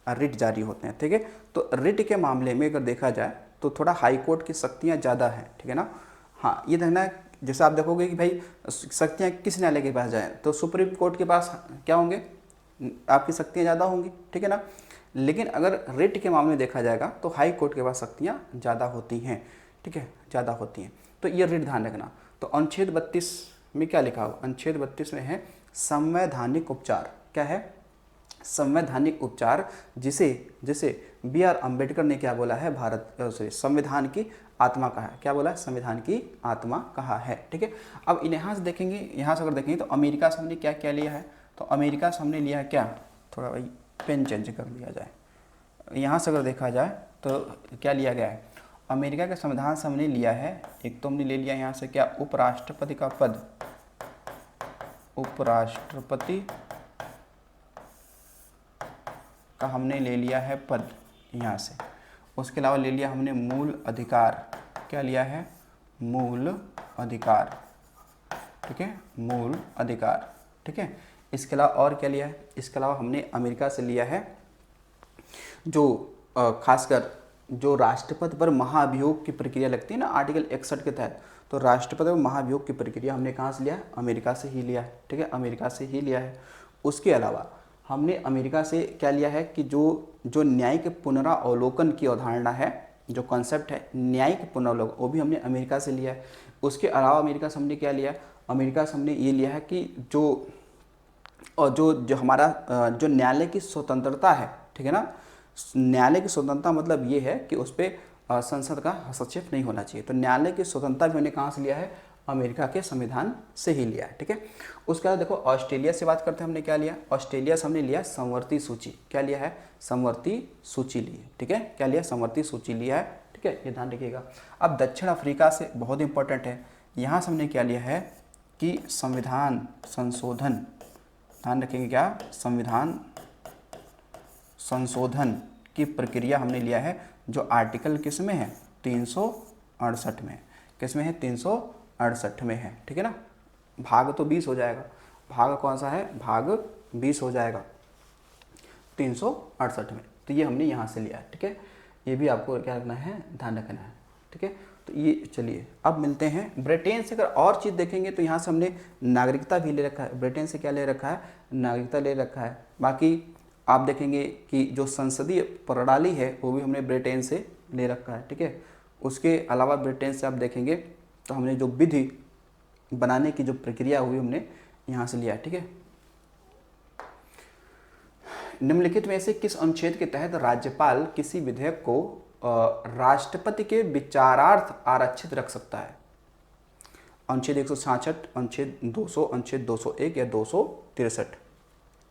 रिट जारी होते हैं, ठीक है। तो रिट के मामले में अगर देखा जाए तो थोड़ा हाई कोर्ट की शक्तियाँ ज़्यादा हैं, ठीक है ना। हाँ, ये देखना है, जैसे आप देखोगे कि भाई शक्तियाँ किस न्यायालय के पास जाएँ, तो सुप्रीम कोर्ट के पास क्या होंगे? आपकी शक्तियाँ ज़्यादा होंगी, ठीक है ना। लेकिन अगर रिट के मामले में देखा जाएगा तो हाई कोर्ट के पास शक्तियाँ ज़्यादा होती हैं, ठीक है, ज़्यादा होती हैं। तो ये रिट ध्यान रखना। तो अनुच्छेद 32 में क्या लिखा हुआ? अनुच्छेद 32 में है संवैधानिक उपचार। क्या है? संवैधानिक उपचार जिसे जिसे बी आर अम्बेडकर ने क्या बोला है, भारत सॉरी संविधान की आत्मा कहा है। क्या बोला है? संविधान की आत्मा कहा है। ठीक है, अब यहाँ से देखेंगे, यहाँ से अगर देखेंगे तो अमेरिका से हमने क्या क्या लिया है, तो अमेरिका से हमने लिया है क्या, थोड़ा भाई पेन चेंज कर लिया जाए, यहाँ से अगर देखा जाए तो क्या लिया गया है, अमेरिका के संविधान से हमने लिया है, एक तो हमने ले लिया यहाँ से क्या, उपराष्ट्रपति का पद, उपराष्ट्रपति का हमने ले लिया है पद यहाँ से। उसके अलावा ले लिया हमने मूल अधिकार, क्या लिया है, मूल अधिकार। ठीक है, मूल अधिकार। ठीक है, इसके अलावा और क्या लिया है, इसके अलावा हमने अमेरिका से लिया है जो खासकर जो राष्ट्रपति पर महाभियोग की प्रक्रिया लगती है ना आर्टिकल 61 के तहत, तो राष्ट्रपति पर महाभियोग की प्रक्रिया हमने कहाँ से लिया है, अमेरिका से ही लिया है। ठीक है, अमेरिका से ही लिया है। उसके अलावा हमने अमेरिका से क्या लिया है कि जो न्यायिक पुनरावलोकन की अवधारणा है, जो कॉन्सेप्ट है न्यायिक पुनरावलोकन, वो भी हमने अमेरिका से लिया है। उसके अलावा अमेरिका से हमने क्या लिया, अमेरिका से हमने ये लिया है कि जो हमारा जो न्यायालय की स्वतंत्रता है, ठीक है ना, न्यायालय की स्वतंत्रता मतलब ये है कि उस पर संसद का हस्तक्षेप नहीं होना चाहिए। तो न्यायालय की स्वतंत्रता भी हमने कहाँ से लिया है, अमेरिका के संविधान से ही लिया है। ठीक है, उसके बाद देखो ऑस्ट्रेलिया से बात करते हैं, हमने क्या लिया, ऑस्ट्रेलिया से हमने लिया समवर्ती सूची। क्या लिया है, समवर्ती सूची ली है। ठीक है, क्या लिया, समवर्ती सूची लिया है। ठीक है, ये ध्यान रखिएगा। अब दक्षिण अफ्रीका से बहुत इंपॉर्टेंट है, यहाँ से हमने क्या लिया है कि संविधान संशोधन, ध्यान रखेंगे क्या, संविधान संशोधन की प्रक्रिया हमने लिया है, जो आर्टिकल किस में है, 368 में। किस में है, 368 में है। ठीक है ना, भाग तो 20 हो जाएगा, भाग कौन सा है, भाग 20 हो जाएगा 368 में। तो ये हमने यहाँ से लिया है। ठीक है, ये भी आपको क्या रखना है, ध्यान रखना है। ठीक है, तो ये चलिए अब मिलते हैं ब्रिटेन से। अगर और चीज़ देखेंगे तो यहाँ से हमने नागरिकता भी ले रखा है, ब्रिटेन से क्या ले रखा है, नागरिकता ले रखा है। बाकी आप देखेंगे कि जो संसदीय प्रणाली है वो भी हमने ब्रिटेन से ले रखा है। ठीक है, उसके अलावा ब्रिटेन से आप देखेंगे तो हमने जो विधि बनाने की जो प्रक्रिया हुई हमने यहाँ से लिया है। ठीक है, निम्नलिखित में से किस अनुच्छेद के तहत राज्यपाल किसी विधेयक को राष्ट्रपति के विचारार्थ आरक्षित रख सकता है? अनुच्छेद 166, अनुच्छेद 200, अनुच्छेद 201 या 263।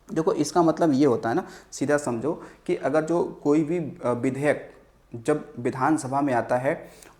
देखो इसका मतलब ये होता है ना, सीधा समझो कि अगर जो कोई भी विधेयक जब विधानसभा में आता है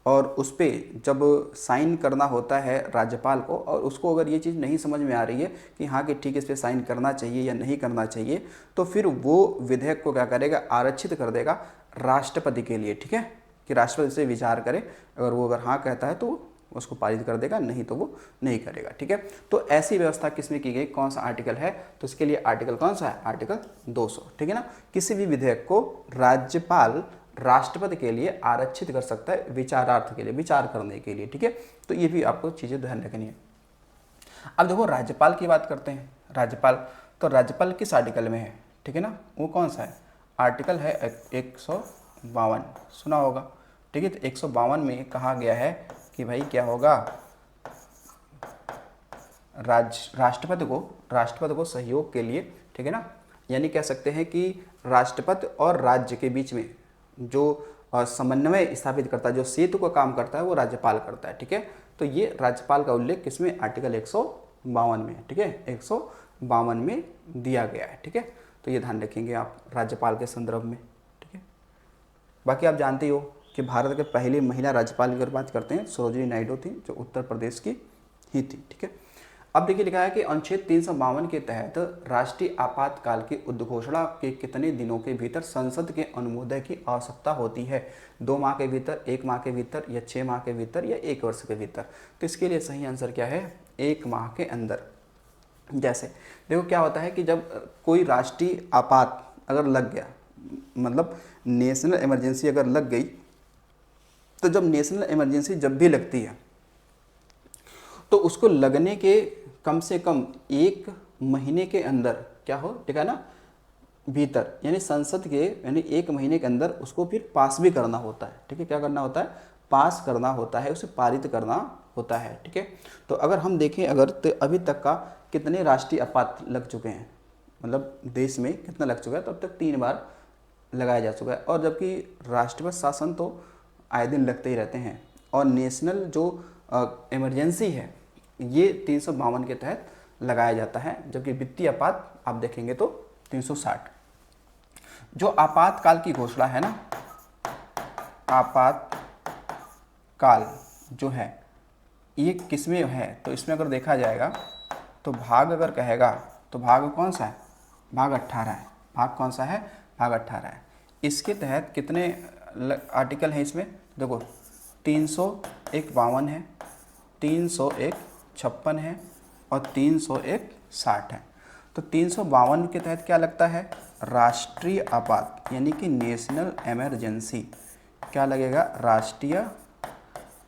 और उस पर जब साइन करना होता है राज्यपाल को, और उसको अगर ये चीज़ नहीं समझ में आ रही है कि हाँ कि ठीक है इस पर साइन करना चाहिए या नहीं करना चाहिए, तो फिर वो विधेयक को क्या करेगा, आरक्षित कर देगा राष्ट्रपति के लिए। ठीक है, कि राष्ट्रपति से विचार करे, अगर वो अगर हाँ कहता है तो उसको पारित कर देगा, नहीं तो वो नहीं करेगा। ठीक है, तो ऐसी व्यवस्था किसमें की गई, कौन सा आर्टिकल है, तो इसके लिए आर्टिकल कौन सा है, आर्टिकल 200। ठीक है ना, किसी भी विधेयक को राज्यपाल राष्ट्रपति के लिए आरक्षित कर सकता है विचारार्थ के लिए, विचार करने के लिए। ठीक है, तो ये भी आपको चीज़ें ध्यान रखनी है। अब देखो राज्यपाल की बात करते हैं, राज्यपाल, तो राज्यपाल किस आर्टिकल में है, ठीक है ना, वो कौन सा है, आर्टिकल है 152, सुना होगा। ठीक है, तो 152 में कहा गया है कि भाई क्या होगा, राष्ट्रपति को सहयोग के लिए, ठीक है ना, यानी कह सकते हैं कि राष्ट्रपति और राज्य के बीच में जो समन्वय स्थापित करता है, जो सेतु का काम करता है, वो राज्यपाल करता है। ठीक है, तो ये राज्यपाल का उल्लेख किसमें, आर्टिकल 152 में। ठीक है, 152 में दिया गया है। ठीक है, तो ये ध्यान रखेंगे आप राज्यपाल के संदर्भ में। ठीक है, बाकी आप जानते हो कि भारत के पहली महिला राज्यपाल की अगर बात करते हैं, सरोजिनी नायडू थी, जो उत्तर प्रदेश की ही थी। ठीक है, अब देखिए लिखा है कि अनुच्छेद 352 के तहत राष्ट्रीय आपातकाल की उद्घोषणा के कितने दिनों के भीतर संसद के अनुमोदन की आवश्यकता होती है, 2 माह के भीतर, 1 माह के भीतर, या 6 माह के भीतर, या 1 वर्ष के भीतर? तो इसके लिए सही आंसर क्या है, 1 माह के अंदर। जैसे देखो क्या होता है कि जब कोई राष्ट्रीय आपात अगर लग गया, मतलब नेशनल इमरजेंसी अगर लग गई, तो जब नेशनल इमरजेंसी जब भी लगती है तो उसको लगने के कम से कम 1 महीने के अंदर क्या हो, ठीक है ना, भीतर, यानी संसद के यानी 1 महीने के अंदर उसको फिर पास भी करना होता है। ठीक है, क्या करना होता है, पास करना होता है, उसे पारित करना होता है। ठीक है, तो अगर हम देखें अगर, तो अभी तक का कितने राष्ट्रीय आपात लग चुके हैं, मतलब देश में कितना लग चुका है, तो अब तक 3 बार लगाया जा चुका है। और जबकि राष्ट्रपति शासन तो आए दिन लगते ही रहते हैं, और नेशनल जो इमरजेंसी है ये 352 के तहत लगाया जाता है, जबकि वित्तीय आपात आप देखेंगे तो 360। जो आपातकाल की घोषणा है ना, आपातकाल जो है ये किसमें है, तो इसमें अगर देखा जाएगा तो भाग अगर कहेगा तो भाग कौन सा है, भाग 18 है। भाग कौन सा है, भाग 18 है। इसके तहत कितने आर्टिकल हैं इसमें, देखो 301 है, 301 56 है और 301 60 है। तो 352 के तहत क्या लगता है, राष्ट्रीय आपात यानी कि नेशनल इमरजेंसी। क्या लगेगा, राष्ट्रीय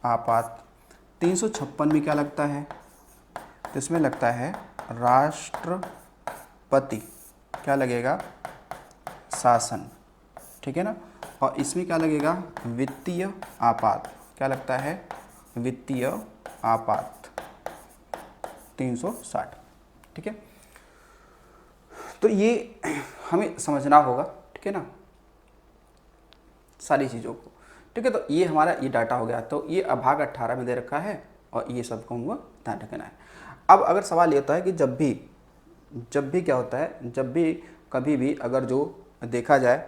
आपात। 356 में क्या लगता है, तो इसमें लगता है राष्ट्रपति, क्या लगेगा, शासन, ठीक है ना। और इसमें क्या लगेगा, वित्तीय आपात। क्या लगता है, वित्तीय आपात 360, ठीक है। तो ये हमें समझना होगा, ठीक है ना, सारी चीज़ों को, ठीक है। तो ये हमारा ये डाटा हो गया। तो ये भाग 18 में दे रखा है और ये सबको हमको ध्यान रखना है। अब अगर सवाल ये होता है कि जब भी क्या होता है, जब भी कभी भी अगर जो देखा जाए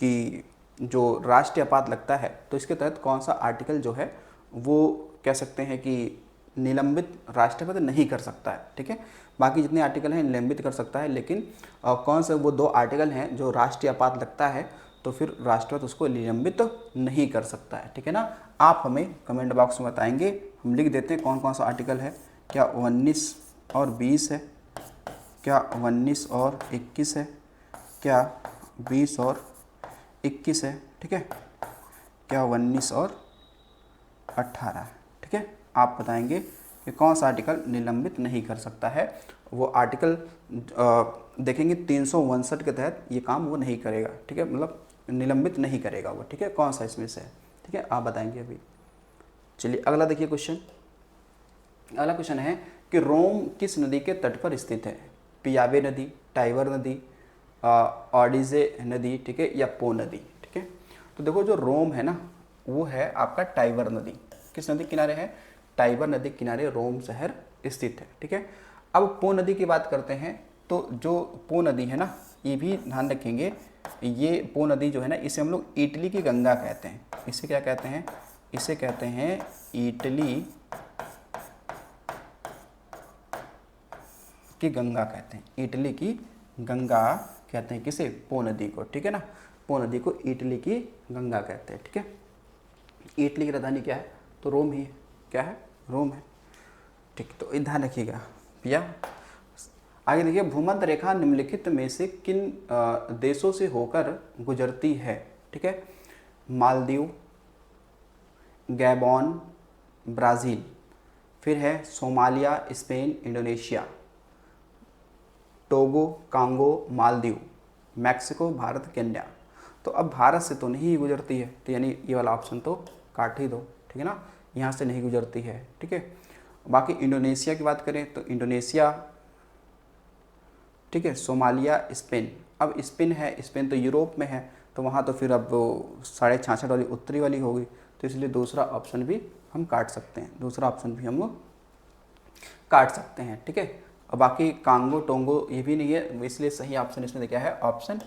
कि जो राष्ट्रीय आपात लगता है तो इसके तहत कौन सा आर्टिकल जो है वो कह सकते हैं कि निलंबित राष्ट्रपति नहीं कर सकता है, ठीक है। बाकी जितने आर्टिकल हैं निलंबित कर सकता है, लेकिन कौन से वो 2 आर्टिकल हैं जो राष्ट्रीय आपात लगता है तो फिर राष्ट्रपति उसको निलंबित नहीं कर सकता है, ठीक है ना। आप हमें कमेंट बॉक्स में बताएंगे, हम लिख देते हैं कौन कौन सा आर्टिकल है। क्या 19 और 20 है, क्या 19 और 21 है, क्या 20 और 21 है, ठीक है, क्या 19 और 18 है, ठीक है। आप बताएंगे कि कौन सा आर्टिकल निलंबित नहीं कर सकता है। वो आर्टिकल देखेंगे 359 के तहत ये काम वो नहीं करेगा, ठीक है, मतलब निलंबित नहीं करेगा वो, ठीक है। कौन सा इसमें से है, ठीक है, आप बताएंगे अभी। चलिए अगला देखिए क्वेश्चन। अगला क्वेश्चन है कि रोम किस नदी के तट पर स्थित है, पियावे नदी, टाइबर नदी, ऑडिजे नदी, ठीक है, या पो नदी, ठीक है। तो देखो जो रोम है ना वो है आपका टाइबर नदी। किस नदी किनारे है, टाइबर नदी किनारे रोम शहर स्थित है, ठीक है। अब पो नदी की बात करते हैं, तो जो पो नदी है ना, ये भी ध्यान रखेंगे, ये पो नदी जो है ना इसे हम लोग इटली की गंगा कहते हैं। इसे क्या कहते हैं, इसे कहते हैं इटली की गंगा कहते हैं। इटली की गंगा कहते हैं किसे, पो नदी को, ठीक है ना। पो नदी को इटली की गंगा कहते हैं, ठीक है। इटली की राजधानी क्या है, तो रोम ही है। क्या है, रोम है, ठीक। तो ध्यान रखिएगा भैया। आगे देखिए, भूमध्य रेखा निम्नलिखित में से किन देशों से होकर गुजरती है, ठीक है। मालदीव, गैबॉन, ब्राज़ील, फिर है Somalia, Spain, Indonesia, Togo, Congo, Maldives, Mexico, Bharat, Kenya. तो अब भारत से तो नहीं गुजरती है, तो यानी ये वाला ऑप्शन तो काट ही दो, ठीक है ना, यहाँ से नहीं गुजरती है, ठीक है। बाकी इंडोनेशिया की बात करें तो इंडोनेशिया, ठीक है, सोमालिया, स्पेन। अब स्पेन है, स्पेन तो यूरोप में है, तो वहाँ तो फिर अब वो 66.5 वाली उत्तरी वाली होगी, तो इसलिए दूसरा ऑप्शन भी हम काट सकते हैं, दूसरा ऑप्शन भी हम काट सकते हैं, ठीक है। और बाकी कांगो, टोंगो ये भी नहीं है, इसलिए सही ऑप्शन इसमें क्या है, ऑप्शन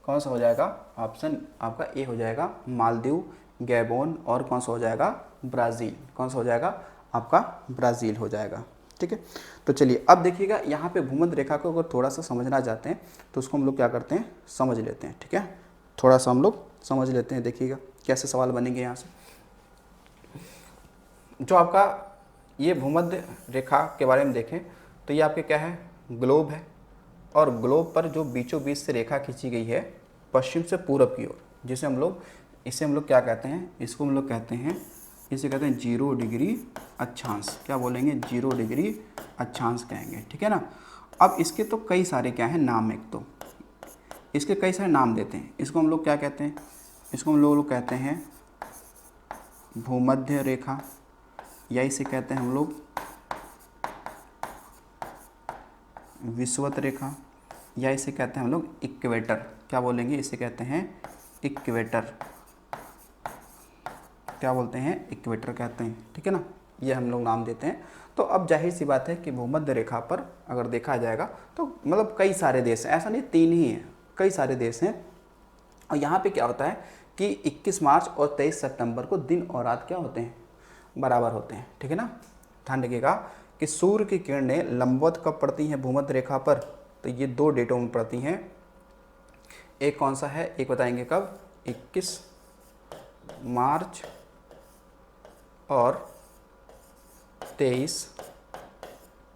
कौन सा हो जाएगा, ऑप्शन आपका ए हो जाएगा, मालदीव, गैबोन, और कौन सा हो जाएगा, ब्राज़ील। कौन सा हो जाएगा, आपका ब्राज़ील हो जाएगा, ठीक है। तो चलिए अब देखिएगा, यहाँ पे भूमध्य रेखा को अगर थोड़ा सा समझना चाहते हैं तो उसको हम लोग क्या करते हैं, समझ लेते हैं, ठीक है। थोड़ा सा हम लोग समझ लेते हैं, देखिएगा कैसे सवाल बनेंगे यहाँ से। जो आपका ये भूमध्य रेखा के बारे में देखें तो ये आपके क्या है, ग्लोब है, और ग्लोब पर जो बीचों बीच से रेखा खींची गई है पश्चिम से पूरब की ओर, जिसे हम लोग, इसे हम लोग क्या कहते हैं, इसको हम लोग कहते हैं, इसे कहते हैं 0 डिग्री अक्षांश। क्या बोलेंगे, 0 डिग्री अक्षांश कहेंगे, ठीक है ना। अब इसके तो कई सारे क्या हैं नाम, एक तो इसके कई सारे नाम देते हैं। इसको हम लोग क्या कहते हैं, इसको हम लोग कहते हैं भूमध्य रेखा, या इसे कहते हैं हम लोग विषुवत रेखा, या इसे कहते हैं हम लोग इक्वेटर। क्या बोलेंगे? इसे कहते हैं इक्वेटर। क्या बोलते हैं? इक्वेटर कहते हैं, ठीक है ना, ये हम लोग नाम देते हैं। तो अब जाहिर सी बात है कि भूमध्य रेखा पर अगर देखा जाएगा तो मतलब कई सारे देश हैं, ऐसा नहीं 3 ही हैं, कई सारे देश हैं। और यहाँ पे क्या होता है कि 21 मार्च और 23 सितंबर को दिन और रात क्या होते हैं? बराबर होते हैं, ठीक है ना। ध्यान रखिएगा कि सूर्य की किरणें लंबवत कब पड़ती हैं भूमध्य रेखा पर? तो ये 2 डेटों में पड़ती हैं। एक कौन सा है, एक बताएंगे कब? 21 मार्च और 23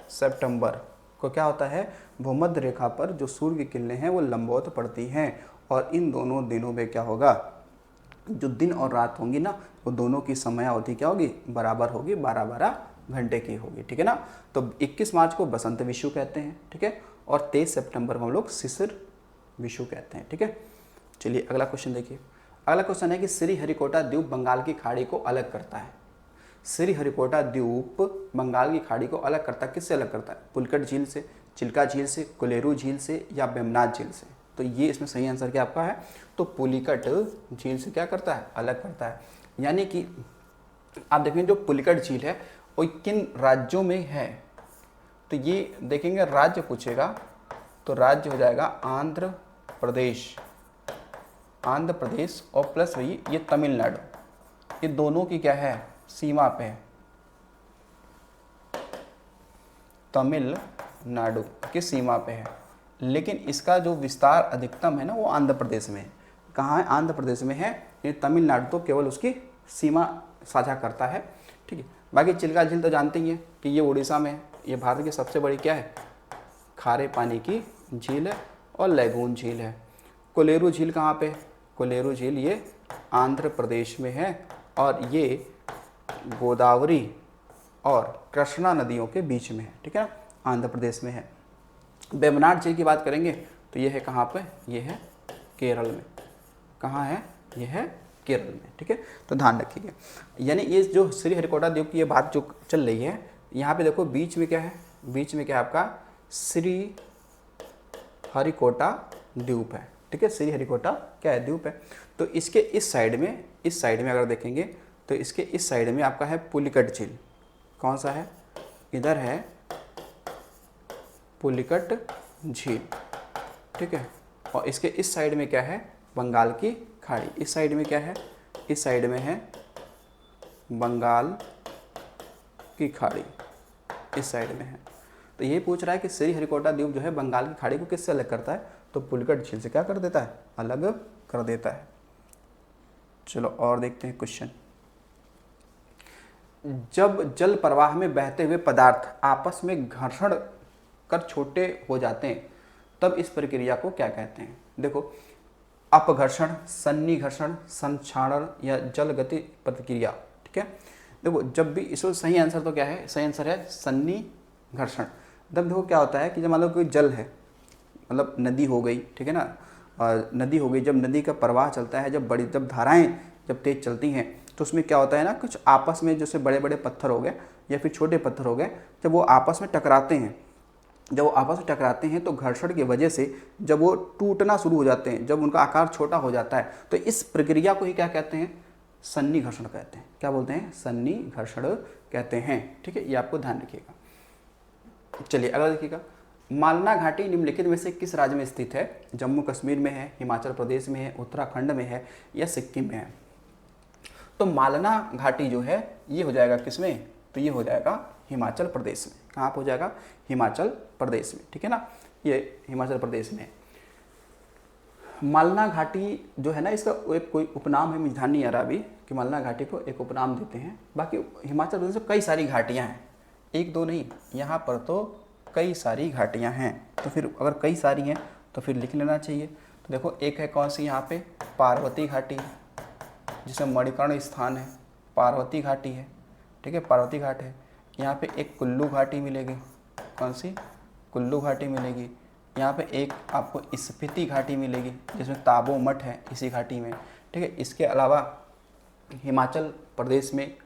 सितंबर को क्या होता है? भूमध्य रेखा पर जो सूर्य की किरणें हैं वो लंबवत पड़ती हैं। और इन दोनों दिनों में क्या होगा? जो दिन और रात होंगी ना, वो दोनों की समयावधि क्या होगी? बराबर होगी, 12-12 घंटे की होगी, ठीक है ना। तो 21 मार्च को बसंत विषु कहते हैं, ठीक है, और 23 सितंबर को हम लोग शिशिर विषु कहते हैं, ठीक है। चलिए अगला क्वेश्चन देखिए। अगला क्वेश्चन है कि श्रीहरिकोटा द्वीप बंगाल की खाड़ी को अलग करता है। श्रीहरिकोटा द्वीप बंगाल की खाड़ी को अलग करता है, किससे अलग करता है? पुलिकट झील से, चिल्का झील से, कोलेरू झील से, या वेमनाथ झील से? तो ये इसमें सही आंसर क्या आपका है? तो पुलिकट झील से क्या करता है? अलग करता है। यानी कि आप देखेंगे जो पुलिकट झील है वो किन राज्यों में है? तो ये देखेंगे, राज्य पूछेगा तो राज्य हो जाएगा आंध्र प्रदेश, आंध्र प्रदेश और प्लस वही ये तमिलनाडु, ये दोनों की क्या है? सीमा पे है, तमिलनाडु की सीमा पे है। लेकिन इसका जो विस्तार अधिकतम है ना वो आंध्र प्रदेश में है। कहाँ है? आंध्र प्रदेश में है। ये तमिलनाडु तो केवल उसकी सीमा साझा करता है, ठीक है। बाकी चिल्का झील तो जानते ही हैं कि ये उड़ीसा में है। ये भारत की सबसे बड़ी क्या है? खारे पानी की झील है और लैगून झील है। कोलेरू झील कहाँ पे? कोलेरू झील ये आंध्र प्रदेश में है और ये गोदावरी और कृष्णा नदियों के बीच में है, ठीक है ना, आंध्र प्रदेश में है। वेमनाड झील की बात करेंगे तो ये है कहाँ पे? ये है केरल में। कहाँ है? ये है केरल में, ठीक है। तो ध्यान रखिएगा, यानी ये जो श्रीहरिकोटा द्वीप की ये बात जो चल रही है, यहाँ पे देखो बीच में क्या है? बीच में क्या है आपका? श्रीहरिकोटा द्वीप है, ठीक है। श्रीहरिकोटा क्या है? द्वीप है। तो इसके इस साइड में अगर देखेंगे तो इसके इस साइड में आपका है पुलिकट झील। कौन सा है? इधर है पुलिकट झील, ठीक है। और इसके इस साइड में क्या है? बंगाल की खाड़ी। इस साइड में क्या है? इस साइड में है बंगाल की खाड़ी, इस साइड में है। तो ये पूछ रहा है कि श्रीहरिकोटा द्वीप जो है बंगाल की खाड़ी को किससे अलग करता है? तो पुलिकट झील से क्या कर देता है? अलग कर देता है। चलो और देखते हैं क्वेश्चन। जब जल प्रवाह में बहते हुए पदार्थ आपस में घर्षण कर छोटे हो जाते हैं तब इस प्रक्रिया को क्या कहते हैं? देखो, अपघर्षण, सन्निघर्षण, संक्षारण या जल गति प्रतिक्रिया, ठीक है। देखो जब भी इसको सही आंसर तो क्या है? सही आंसर है सन्निघर्षण। तब देखो क्या होता है कि जब मान लो कोई जल है, मतलब नदी हो गई, ठीक है ना, और नदी हो गई, जब नदी का प्रवाह चलता है, जब धाराएं जब तेज चलती हैं तो उसमें क्या होता है ना, कुछ आपस में जैसे बड़े बड़े पत्थर हो गए या फिर छोटे पत्थर हो गए, जब वो आपस में टकराते हैं, तो घर्षण की वजह से जब वो टूटना शुरू हो जाते हैं, जब उनका आकार छोटा हो जाता है, तो इस प्रक्रिया को ही क्या कहते हैं? सन्निघर्षण कहते हैं। क्या बोलते हैं? सन्निघर्षण कहते हैं, ठीक है। ये आपको ध्यान रखिएगा। चलिए अगला देखिएगा। मालना घाटी निम्नलिखित में से किस राज्य में स्थित है? जम्मू कश्मीर में है, हिमाचल प्रदेश में है, उत्तराखंड में है या सिक्किम में है? तो मालना घाटी जो है ये हो जाएगा किस में? तो ये हो जाएगा हिमाचल प्रदेश में। कहाँ पर हो जाएगा? हिमाचल प्रदेश में, ठीक है ना, ये हिमाचल प्रदेश में। मालना घाटी जो है ना, इसका एक कोई उपनाम है, मुझे ध्यान नहीं आ रहा अभी कि मालना घाटी को एक उपनाम देते हैं। बाकी हिमाचल प्रदेश में कई सारी घाटियाँ हैं, एक दो नहीं, यहाँ पर तो कई सारी घाटियाँ हैं। तो फिर अगर कई सारी हैं तो फिर लिख लेना चाहिए। तो देखो एक है कौन सी? यहाँ पे पार्वती घाटी, जिसमें मणिकर्ण स्थान है, पार्वती घाटी है, ठीक है, पार्वती घाट है। यहाँ पे एक कुल्लू घाटी मिलेगी। कौन सी? कुल्लू घाटी मिलेगी। यहाँ पे एक आपको स्पीति घाटी मिलेगी, जिसमें ताबो मठ है इसी घाटी में, ठीक है। इसके अलावा हिमाचल प्रदेश में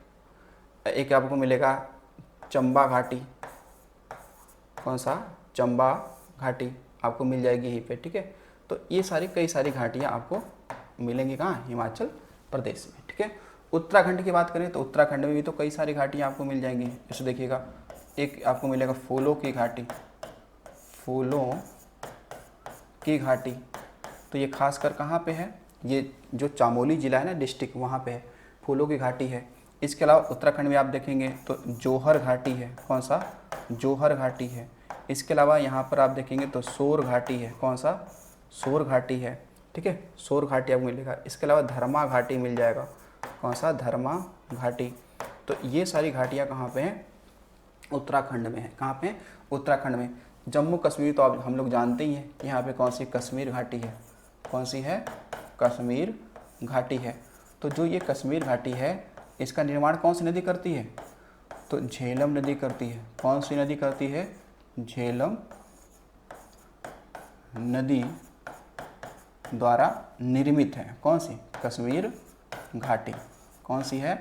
एक आपको मिलेगा चंबा घाटी। कौन सा? चंबा घाटी, आपको मिल जाएगी यहीं पे, ठीक है। तो ये सारी कई सारी घाटियाँ आपको मिलेंगी कहाँ, हिमाचल प्रदेश में, ठीक है। उत्तराखंड की बात करें तो उत्तराखंड में भी तो कई सारी घाटियाँ आपको मिल जाएंगी। जैसे देखिएगा, एक आपको मिलेगा फूलों की घाटी, फूलों की घाटी, तो ये खासकर कहाँ पे है, ये जो चामोली ज़िला है ना डिस्ट्रिक्ट, वहाँ पे है, फूलों की घाटी है। इसके अलावा उत्तराखंड में आप देखेंगे तो जौहर घाटी है, कौन सा, जौहर घाटी है। इसके अलावा यहाँ पर आप देखेंगे तो सोर घाटी है, कौन सा, सोर घाटी है, ठीक है, सोर घाटी आपको मिलेगा। इसके अलावा धर्मा घाटी मिल जाएगा, कौन सा, धर्मा घाटी। तो ये सारी घाटियाँ कहाँ पे हैं, उत्तराखंड में है। कहाँ पे, उत्तराखंड में। जम्मू कश्मीर तो आप हम लोग जानते ही हैं, यहाँ पे कौन सी, कश्मीर घाटी है, कौन सी है, कश्मीर घाटी है। तो जो ये कश्मीर घाटी है, इसका निर्माण कौन सी नदी करती है, तो झेलम नदी करती है। कौन सी नदी करती है, झेलम नदी द्वारा निर्मित है, कौन सी, कश्मीर घाटी, कौन सी है,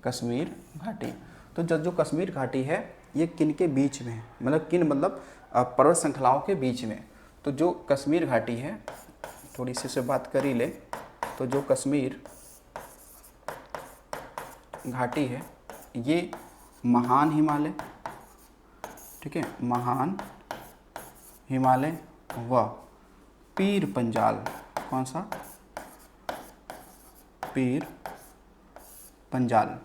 कश्मीर घाटी। तो जो कश्मीर घाटी है ये किन के बीच में है, मतलब किन, मतलब पर्वत श्रृंखलाओं के बीच में। तो जो कश्मीर घाटी है, थोड़ी सी से बात कर ही ले, तो जो कश्मीर घाटी है ये महान हिमालय, ठीक है, महान हिमालय व पीर पंजाल, कौन सा, पीर पंजाल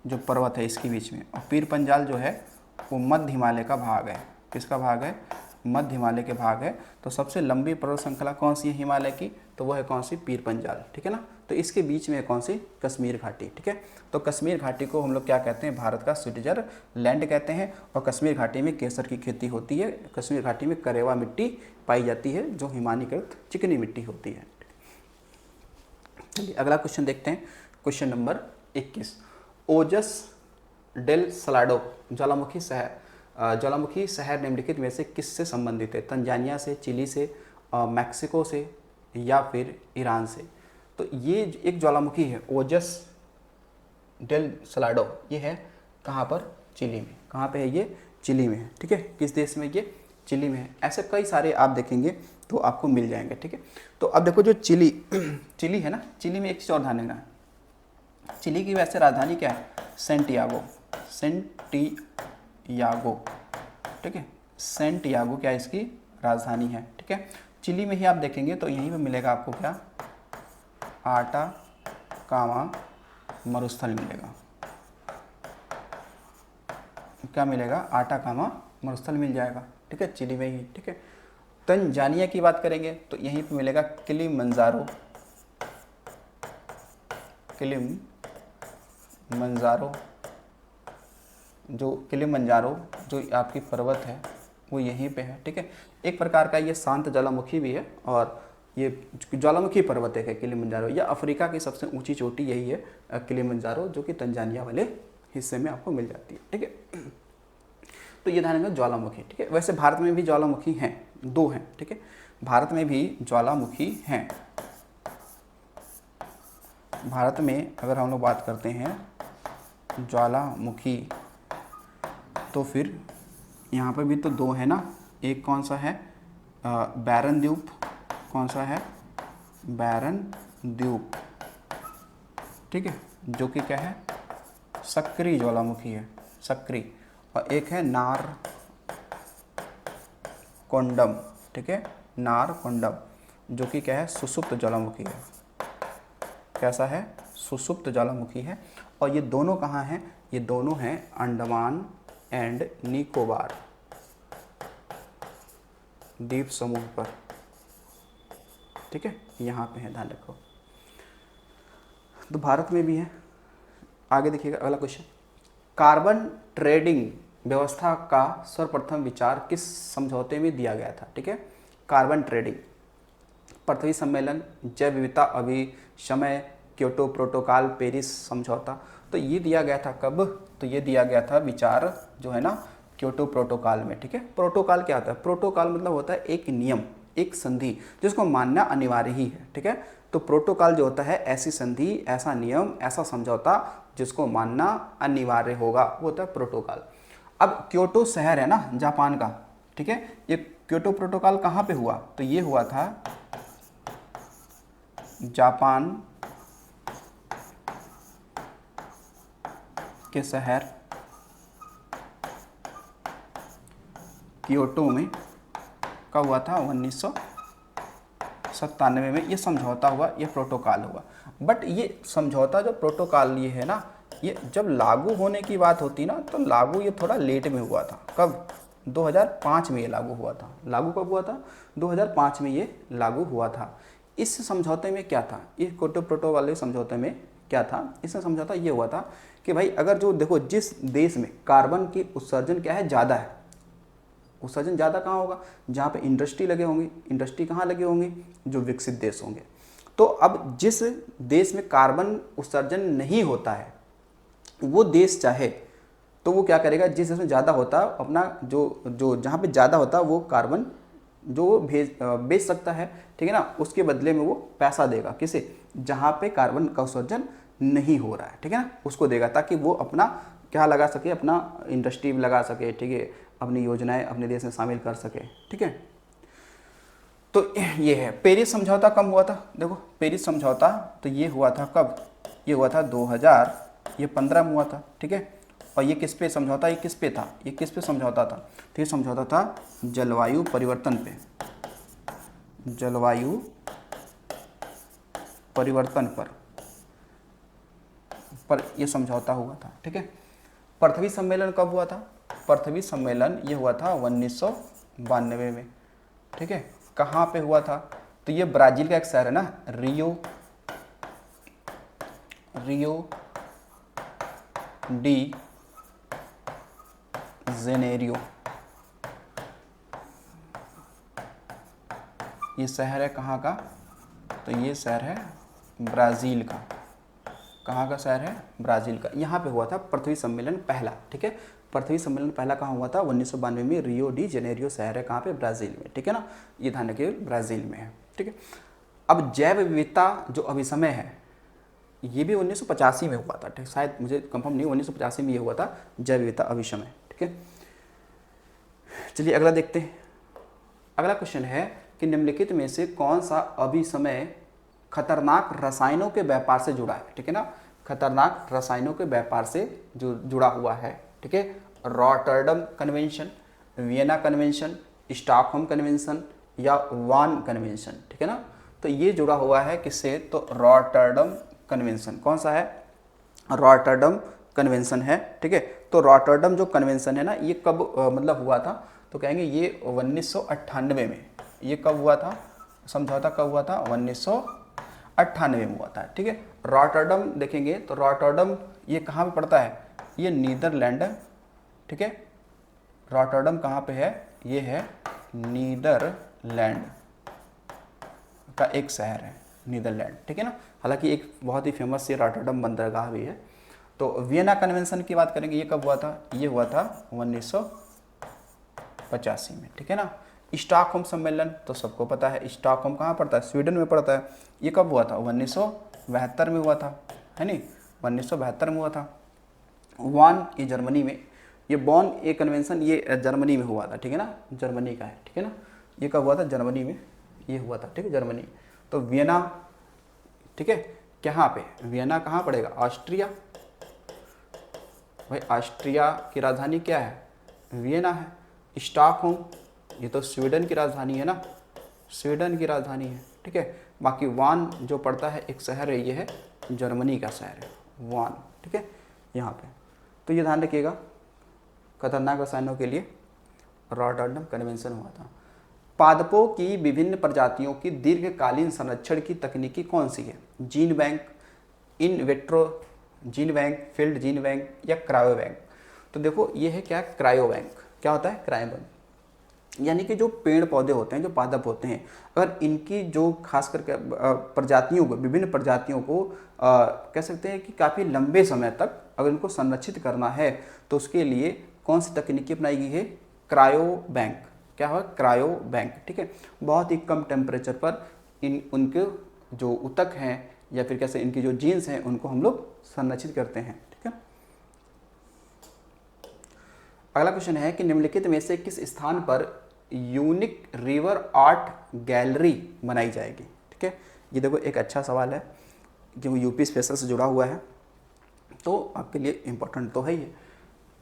जो पर्वत है इसके बीच में। और पीर पंजाल जो है वो मध्य हिमालय का भाग है। किसका भाग है, मध्य हिमालय के भाग है। तो सबसे लंबी पर्वत श्रृंखला कौन सी है हिमालय की, तो वह है कौन सी, पीर पंजाल, ठीक है ना। तो इसके बीच में है कौन सी, कश्मीर घाटी, ठीक है। तो कश्मीर घाटी को हम लोग क्या कहते हैं, भारत का स्विट्जरलैंड कहते हैं। और कश्मीर घाटी में केसर की खेती होती है। कश्मीर घाटी में करेवा मिट्टी पाई जाती है जो हिमानीकृत चिकनी मिट्टी होती है। चलिए अगला क्वेश्चन देखते हैं, क्वेश्चन नंबर 21। ओजस डेल सलाडो ज्वालामुखी शहर निम्नलिखित में से किससे संबंधित है, तंजानिया से, चिली से, मैक्सिको से या फिर ईरान से। तो ये एक ज्वालामुखी है ओजस डेल सलाडो, ये है कहाँ पर, चिली में। कहाँ पे है ये, चिली में है, ठीक है। किस देश में, ये चिली में है। ऐसे कई सारे आप देखेंगे तो आपको मिल जाएंगे, ठीक है। तो अब देखो जो चिली है ना, चिली में एक चीज़ और ध्यान देना है, चिली की वैसे राजधानी क्या है, सेंटियागो, ठीक है। सेंटियागो क्या इसकी राजधानी है, ठीक है। चिली में ही आप देखेंगे तो यहीं पे मिलेगा आपको क्या, आटाकामा मरुस्थल मिलेगा। क्या मिलेगा, आटाकामा मरुस्थल मिल जाएगा, ठीक है, चिली में ही, ठीक है। तंजानिया की बात करेंगे तो यहीं पे मिलेगा किलिमंजारो, जो किलिमंजारो जो आपकी पर्वत है वो यहीं पे है, ठीक है। एक प्रकार का ये शांत ज्वालामुखी भी है और ये ज्वालामुखी पर्वत है किलिमंजारो। या अफ्रीका की सबसे ऊंची चोटी यही है किलिमंजारो, जो कि तंजानिया वाले हिस्से में आपको मिल जाती है, ठीक है। तो ये ध्यान रखना ज्वालामुखी, ठीक है। वैसे भारत में भी ज्वालामुखी हैं, 2 हैं, ठीक है। भारत में भी ज्वालामुखी हैं। भारत में अगर हम लोग बात करते हैं ज्वालामुखी तो फिर यहाँ पर भी तो 2 है ना। एक कौन सा है, बैरन द्वीप, कौन सा है, बैरन द्वीप, ठीक है, जो कि क्या है, सक्रिय ज्वालामुखी है, सक्रिय। और एक है नारकोंडम, ठीक है, नारकोंडम, जो कि क्या है, सुसुप्त ज्वालामुखी है। कैसा है, सुसुप्त ज्वालामुखी है। और ये दोनों कहाँ हैं, ये दोनों हैं अंडमान एंड निकोबार द्वीप समूह पर, ठीक है, यहाँ पे है, ध्यान रखो। तो भारत में भी है। आगे देखिएगा अगला क्वेश्चन, कार्बन ट्रेडिंग व्यवस्था का सर्वप्रथम विचार किस समझौते में दिया गया था, ठीक है। कार्बन ट्रेडिंग, पृथ्वी सम्मेलन, जैव विविधता अभिशमय, क्योटो प्रोटोकॉल, पेरिस समझौता। तो ये दिया गया था कब, तो ये दिया गया था विचार जो है ना क्योटो प्रोटोकॉल में, ठीक है। प्रोटोकॉल क्या होता है, प्रोटोकॉल मतलब होता है एक नियम, एक संधि जिसको मानना अनिवार्य ही है, ठीक है। तो प्रोटोकॉल जो होता है ऐसी संधि, ऐसा नियम, ऐसा समझौता जिसको मानना अनिवार्य होगा, वो होता है प्रोटोकॉल। अब क्योटो शहर है ना जापान का, ठीक है। ये क्योटो प्रोटोकॉल कहाँ पे हुआ? तो ये हुआ था जापान के शहर क्योटो में। कब हुआ था? 1997 में ये समझौता हुआ, ये प्रोटोकॉल हुआ। बट ये समझौता जो प्रोटोकॉल ये है ना, ये जब लागू होने की बात होती ना, तो लागू ये थोड़ा लेट में हुआ था। कब? 2005 में ये लागू हुआ था। लागू कब हुआ था? 2005 में ये लागू हुआ था। इस समझौते में क्या था? इस क्योटो प्रोटोकॉल वाले समझौते में क्या था? इसमें समझौता ये हुआ था कि भाई अगर जो देखो जिस देश में कार्बन की उत्सर्जन क्या है, ज़्यादा है, उत्सर्जन ज़्यादा कहाँ होगा? जहाँ पे इंडस्ट्री लगे होंगे। इंडस्ट्री कहाँ लगे होंगे? जो विकसित देश होंगे। तो अब जिस देश में कार्बन उत्सर्जन नहीं होता है, वो देश चाहे तो वो क्या करेगा? जिस देश में ज़्यादा होता है, अपना जो जो जहाँ पे ज़्यादा होता है वो कार्बन जो वो बेच सकता है, ठीक है ना। उसके बदले में वो पैसा देगा किसे? जहाँ पे कार्बन का उत्सर्जन नहीं हो रहा है, ठीक है ना, उसको देगा, ताकि वो अपना क्या लगा सके, अपना इंडस्ट्री में लगा सके, ठीक है, अपनी योजनाएं अपने देश में शामिल कर सके, ठीक है। तो ये है। पेरिस समझौता कब हुआ था? देखो पेरिस समझौता तो ये हुआ था कब? ये हुआ था 2015 में हुआ था, ठीक है। और ये किस पे समझौता? ये किस पे था? ये किस पे समझौता था? तो ये समझौता था जलवायु परिवर्तन पे। जलवायु परिवर्तन पर ये समझौता हुआ था, ठीक है। पृथ्वी सम्मेलन कब हुआ था? पृथ्वी सम्मेलन ये हुआ था 1992 में, ठीक है। कहाँ पे हुआ था? तो ये ब्राज़ील का एक शहर है ना, रियो डी जेनेरियो, ये शहर है कहाँ का? तो ये शहर है ब्राज़ील का। कहाँ का शहर है? ब्राज़ील का। यहाँ पे हुआ था पृथ्वी सम्मेलन पहला, ठीक है। पृथ्वी सम्मेलन पहला कहाँ हुआ था? 1992 में रियो डी जेनेरियो शहर है कहाँ पे? ब्राज़ील में, ठीक है ना। ये ध्यान रखिए ब्राज़ील में है, ठीक है। अब जैव विविधता जो अभिसमय है, ये भी 1985 में हुआ था, ठीक, शायद मुझे कंफर्म नहीं, 1985 में ये हुआ था जैव विविधता अभिसमय, ठीक है। चलिए अगला देखते हैं। अगला क्वेश्चन है कि निम्नलिखित में से कौन सा अभिसमय खतरनाक रसायनों के व्यापार से जुड़ा है, ठीक है ना। खतरनाक रसायनों के व्यापार से जो जुड़ा हुआ है, ठीक है। Rotterdam convention, Vienna convention, Stockholm convention या वान कन्वेंशन, ठीक है ना। तो ये जुड़ा हुआ है किससे? तो रॉटरडम कन्वेंशन। कौन सा है? रॉटरडम कन्वेंशन है, ठीक है। तो रॉटरडम जो कन्वेंशन है ना, ये कब मतलब हुआ था? तो कहेंगे ये 1998 में। ये कब हुआ था? समझौता कब हुआ था? 1998 में हुआ था, ठीक है। रॉटरडम देखेंगे तो रॉटरडम ये कहाँ पे पड़ता है? ये नीदरलैंड, ठीक है। रॉटरडम कहाँ पे है? ये है नीदरलैंड का एक शहर है, नीदरलैंड, ठीक है ना। हालांकि एक बहुत ही फेमस ये रॉटरडम बंदरगाह भी है। तो वियना कन्वेंशन की बात करेंगे, ये कब हुआ था? ये हुआ था 1985 में, ठीक है ना। स्टॉकहोम सम्मेलन तो सबको पता है, स्टॉकहोम कहाँ पड़ता है? स्वीडन में पड़ता है। ये कब हुआ था? 1972 में हुआ था, है नहीं, 1972 में हुआ था। वान ये जर्मनी में, ये बॉन ये कन्वेंशन ये जर्मनी में हुआ था, ठीक है ना, जर्मनी का है, ठीक है ना। ये कब हुआ था? जर्मनी में ये हुआ था, ठीक है, जर्मनी। तो वियना, ठीक है, कहाँ पे? वियना कहाँ पड़ेगा? ऑस्ट्रिया। भाई ऑस्ट्रिया की राजधानी क्या है? वियना है। स्टॉकहोम ये तो स्वीडन की राजधानी है ना, स्वीडन की राजधानी है, ठीक है। बाकी वान जो पड़ता है एक शहर है, ये है जर्मनी का शहर है वान, ठीक है, यहाँ पे। तो ये ध्यान रखिएगा, खतरनाक रसायनों के लिए रॉटरडम कन्वेंशन हुआ था। पादपों की विभिन्न प्रजातियों की दीर्घकालीन संरक्षण की तकनीकी कौन सी है? Gene bank, in vitro gene bank, field gene bank या क्रायो बैंक। तो देखो ये है क्या? Cryo bank. क्या होता है? क्रायो बैंक यानी कि जो पेड़ पौधे होते हैं, जो पादप होते हैं, अगर इनकी जो खास करके प्रजातियों को, विभिन्न प्रजातियों को कह सकते हैं कि काफ़ी लंबे समय तक अगर इनको संरक्षित करना है, तो उसके लिए कौन सी तकनीकी अपनाई गई है? Cryo bank. क्या हुआ? क्रायो बैंक, ठीक है। बहुत ही कम टेम्परेचर पर उनके जो ऊतक हैं या फिर कैसे इनकी जो जीन्स हैं उनको हम लोग संरक्षित करते हैं, ठीक है। अगला क्वेश्चन है कि निम्नलिखित में से किस स्थान पर यूनिक रिवर आर्ट गैलरी बनाई जाएगी। ठीक है, ये देखो एक अच्छा सवाल है क्योंकि यूपी स्पेशल से जुड़ा हुआ है, तो आपके लिए इम्पोर्टेंट तो है ही है।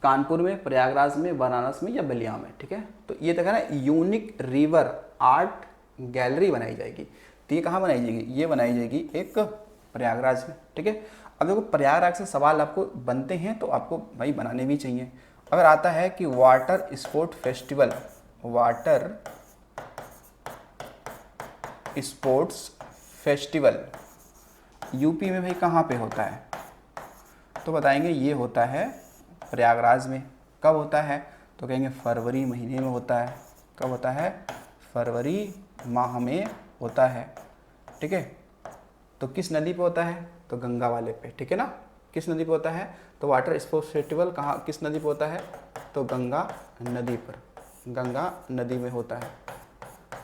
कानपुर में, प्रयागराज में, बनारस में या बलिया में। ठीक है, तो ये देखा ना, यूनिक रिवर आर्ट गैलरी बनाई जाएगी। तो ये कहाँ बनाई जाएगी? ये बनाई जाएगी एक प्रयागराज में। ठीक है, अब देखो प्रयागराज से सवाल आपको बनते हैं तो आपको भाई बनाने भी चाहिए। अगर आता है कि water sport festival, water sports festival UP में भाई कहाँ पे होता है, तो बताएंगे ये होता है प्रयागराज में। कब होता है? तो कहेंगे फरवरी महीने में होता है। कब होता है? फरवरी माह में होता है। ठीक है, तो किस नदी पे होता है? तो गंगा वाले पे। ठीक है ना, किस नदी पे होता है? तो वाटर स्पोर्ट्स फेस्टिवल कहाँ, किस नदी पे होता है? तो गंगा नदी पर, गंगा नदी में होता है।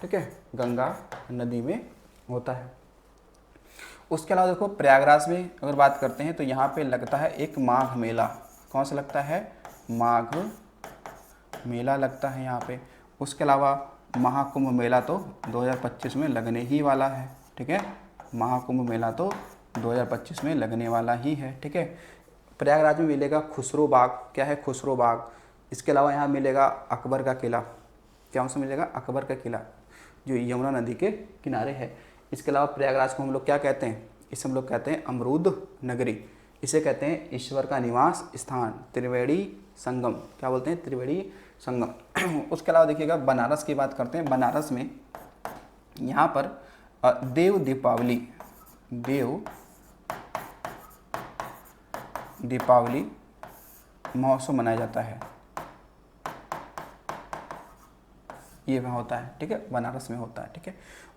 ठीक है, गंगा नदी में होता है। उसके अलावा देखो प्रयागराज में अगर बात करते हैं तो यहाँ पे लगता है एक माघ मेला। कौन सा लगता है? माघ मेला लगता है यहाँ पे। उसके अलावा महाकुंभ मेला तो 2025 में लगने ही वाला है। ठीक है, महाकुंभ मेला तो 2025 में लगने वाला ही है। ठीक है, प्रयागराज में मिलेगा खुसरो बाग। क्या है? खुसरो बाग। इसके अलावा यहाँ मिलेगा अकबर का किला। क्या से मिलेगा? अकबर का किला, जो यमुना नदी के किनारे है। इसके अलावा प्रयागराज को हम लोग क्या कहते हैं? इसे हम लोग कहते हैं अमरूद नगरी। इसे कहते हैं ईश्वर का निवास स्थान, त्रिवेणी संगम। क्या बोलते हैं? त्रिवेणी संगम। उसके अलावा देखिएगा बनारस की बात करते हैं। बनारस में यहाँ पर देव दीपावली महोत्सव मनाया जाता है। ये वहाँ होता है। ठीक है, बनारस में होता है। ठीक है,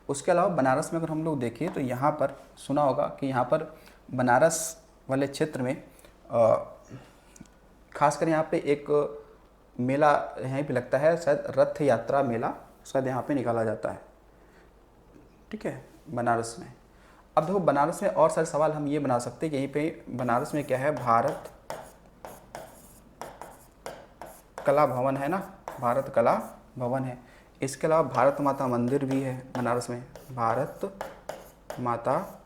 उसके अलावा बनारस में अगर हम लोग देखें तो यहाँ पर सुना होगा कि यहाँ पर बनारस वाले क्षेत्र में खासकर यहाँ पे एक मेला यहीं पे लगता है, शायद रथ यात्रा मेला शायद यहाँ पे निकाला जाता है। ठीक है, बनारस में। अब देखो बनारस में और सारे सवाल हम ये बना सकते हैं। यहीं पे बनारस में क्या है? भारत कला भवन है ना, भारत कला भवन है। इसके अलावा भारत माता मंदिर भी है बनारस में, भारत माता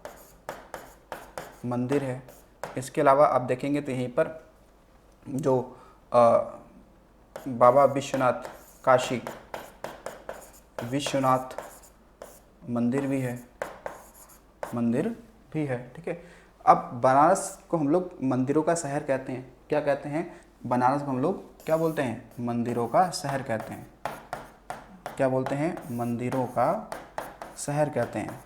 मंदिर है। इसके अलावा आप देखेंगे तो यहीं पर जो बाबा विश्वनाथ, काशी विश्वनाथ मंदिर भी है, ठीक है। अब बनारस को हम लोग मंदिरों का शहर कहते हैं। क्या कहते हैं? बनारस को हम लोग क्या बोलते हैं? मंदिरों का शहर कहते हैं। क्या बोलते हैं? मंदिरों का शहर कहते हैं।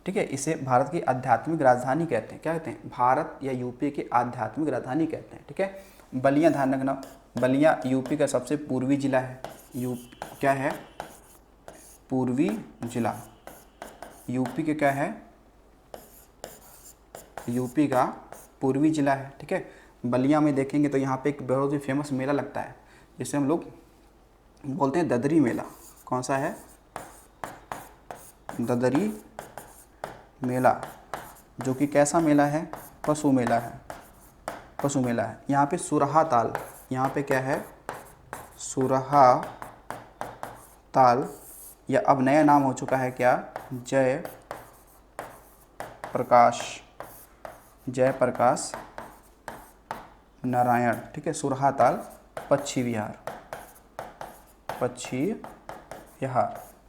ठीक है, इसे भारत की आध्यात्मिक राजधानी कहते हैं। क्या कहते हैं? भारत या यूपी की आध्यात्मिक राजधानी कहते हैं। ठीक है, बलिया ध्यान रखना, बलिया यूपी का सबसे पूर्वी जिला है। क्या है? पूर्वी जिला। यूपी के क्या है? यूपी का पूर्वी जिला है। ठीक है, बलिया में देखेंगे तो यहाँ पे एक बहुत ही फेमस मेला लगता है जिसे हम लोग बोलते हैं ददरी मेला। कौन सा है? ददरी मेला, जो कि कैसा मेला है? पशु मेला है, पशु मेला है। यहाँ पे सुरहा ताल, यहाँ पे क्या है? सुरहा ताल, या अब नया नाम हो चुका है क्या? जय प्रकाश नारायण। ठीक है, सुरहा ताल पक्षी विहार,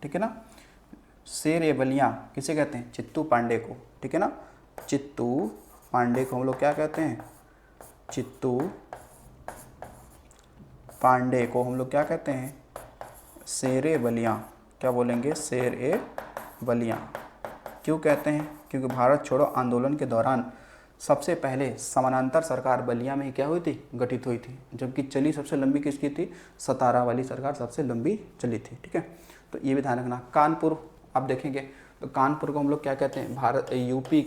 ठीक है ना। शेर ए बलिया किसे कहते हैं? चित्तू पांडे को। ठीक है ना, चित्तू पांडे को हम लोग क्या कहते हैं? चित्तू पांडे को हम लोग क्या कहते हैं? शेर ए बलिया। क्या बोलेंगे? शेर ए बलिया। क्यों कहते हैं? क्योंकि भारत छोड़ो आंदोलन के दौरान सबसे पहले समानांतर सरकार बलिया में ही क्या हुई थी? गठित हुई थी। जबकि चली सबसे लंबी किसकी थी? सतारा वाली सरकार सबसे लंबी चली थी। ठीक है, तो ये भी ध्यान रखना। कानपुर आप देखेंगे तो कानपुर को हम लोग क्या कहते हैं? भारत यूपी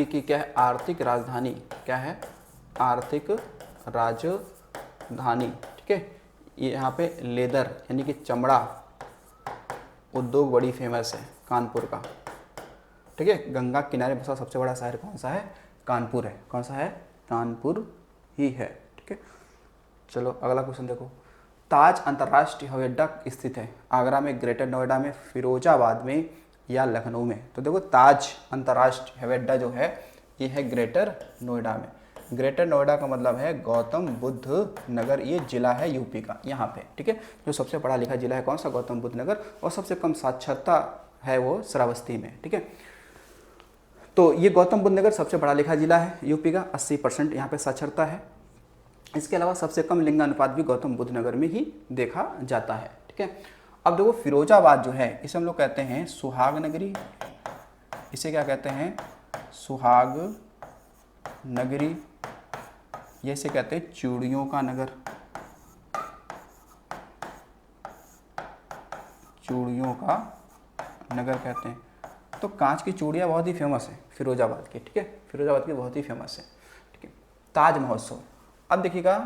की क्या है? आर्थिक राजधानी। क्या है? आर्थिक राजधानी। ठीक है, ये यहाँ पे लेदर यानी कि चमड़ा उद्योग बड़ी फेमस है कानपुर का। ठीक है, गंगा किनारे बसा सबसे बड़ा शहर कौन सा है? कानपुर है। कौन सा है? कानपुर ही है। ठीक है, चलो अगला क्वेश्चन देखो। ताज अंतर्राष्ट्रीय हवाई अड्डा स्थित है आगरा में, ग्रेटर नोएडा में, फिरोजाबाद में या लखनऊ में? तो देखो ताज अंतर्राष्ट्रीय हवाई अड्डा जो है ये है ग्रेटर नोएडा में। ग्रेटर नोएडा का मतलब है गौतम बुद्ध नगर, ये जिला है यूपी का यहाँ पे, ठीक है। जो सबसे पढ़ा लिखा जिला है कौन सा? गौतम बुद्ध नगर। और सबसे कम साक्षरता है वो श्रावस्ती में, ठीक है। तो ये गौतम बुद्ध नगर सबसे बड़ा लिखा जिला है यूपी का, 80% यहाँ पे साक्षरता है। इसके अलावा सबसे कम लिंगानुपात भी गौतम बुद्ध नगर में ही देखा जाता है, ठीक है। अब देखो फिरोजाबाद जो है इसे हम लोग कहते हैं सुहाग नगरी, इसे क्या कहते हैं? सुहाग नगरी। ये इसे कहते हैं चूड़ियों का नगर, चूड़ियों का नगर कहते हैं। तो कांच की चूड़ियाँ बहुत ही फेमस है फिरोजाबाद की, ठीक है। फिरोजाबाद की बहुत ही फेमस है, ठीक है। ताज महोत्सव, अब देखिएगा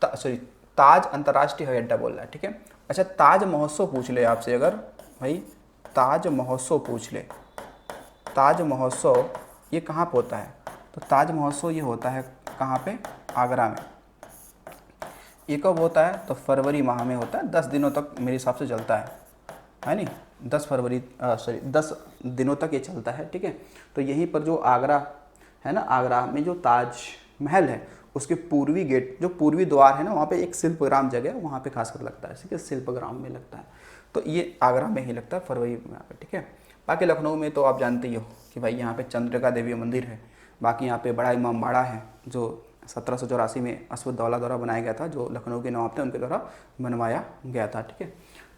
ताज अंतर्राष्ट्रीय हवाई अड्डा बोल रहा है, ठीक है। अच्छा ताज महोत्सव पूछ ले आपसे, अगर भाई ताज महोत्सव पूछ ले, ताज महोत्सव ये कहाँ पे होता है? तो ताज महोत्सव ये होता है कहाँ पे? आगरा में। ये कब होता है? तो फरवरी माह में होता है, 10 दिनों तक मेरे हिसाब से चलता है नहीं? 10 दिनों तक ये चलता है, ठीक है। तो यहीं पर जो आगरा है ना, आगरा में जो ताज महल है उसके पूर्वी गेट, जो पूर्वी द्वार है ना, वहाँ पे एक शिल्पग्राम जगह है, वहाँ पे खासकर लगता है, ठीक है। शिल्पग्राम में लगता है, तो ये आगरा में ही लगता है फरवरी में, ठीक है। बाकी लखनऊ में तो आप जानते ही हो कि भाई यहाँ पे चंद्रिका देवी मंदिर है। बाकी यहाँ पे बड़ा इमाम बाड़ा है जो 1784 में असफुद्दौला द्वारा बनाया गया था, जो लखनऊ के नवाब थे उनके द्वारा बनवाया गया था, ठीक है।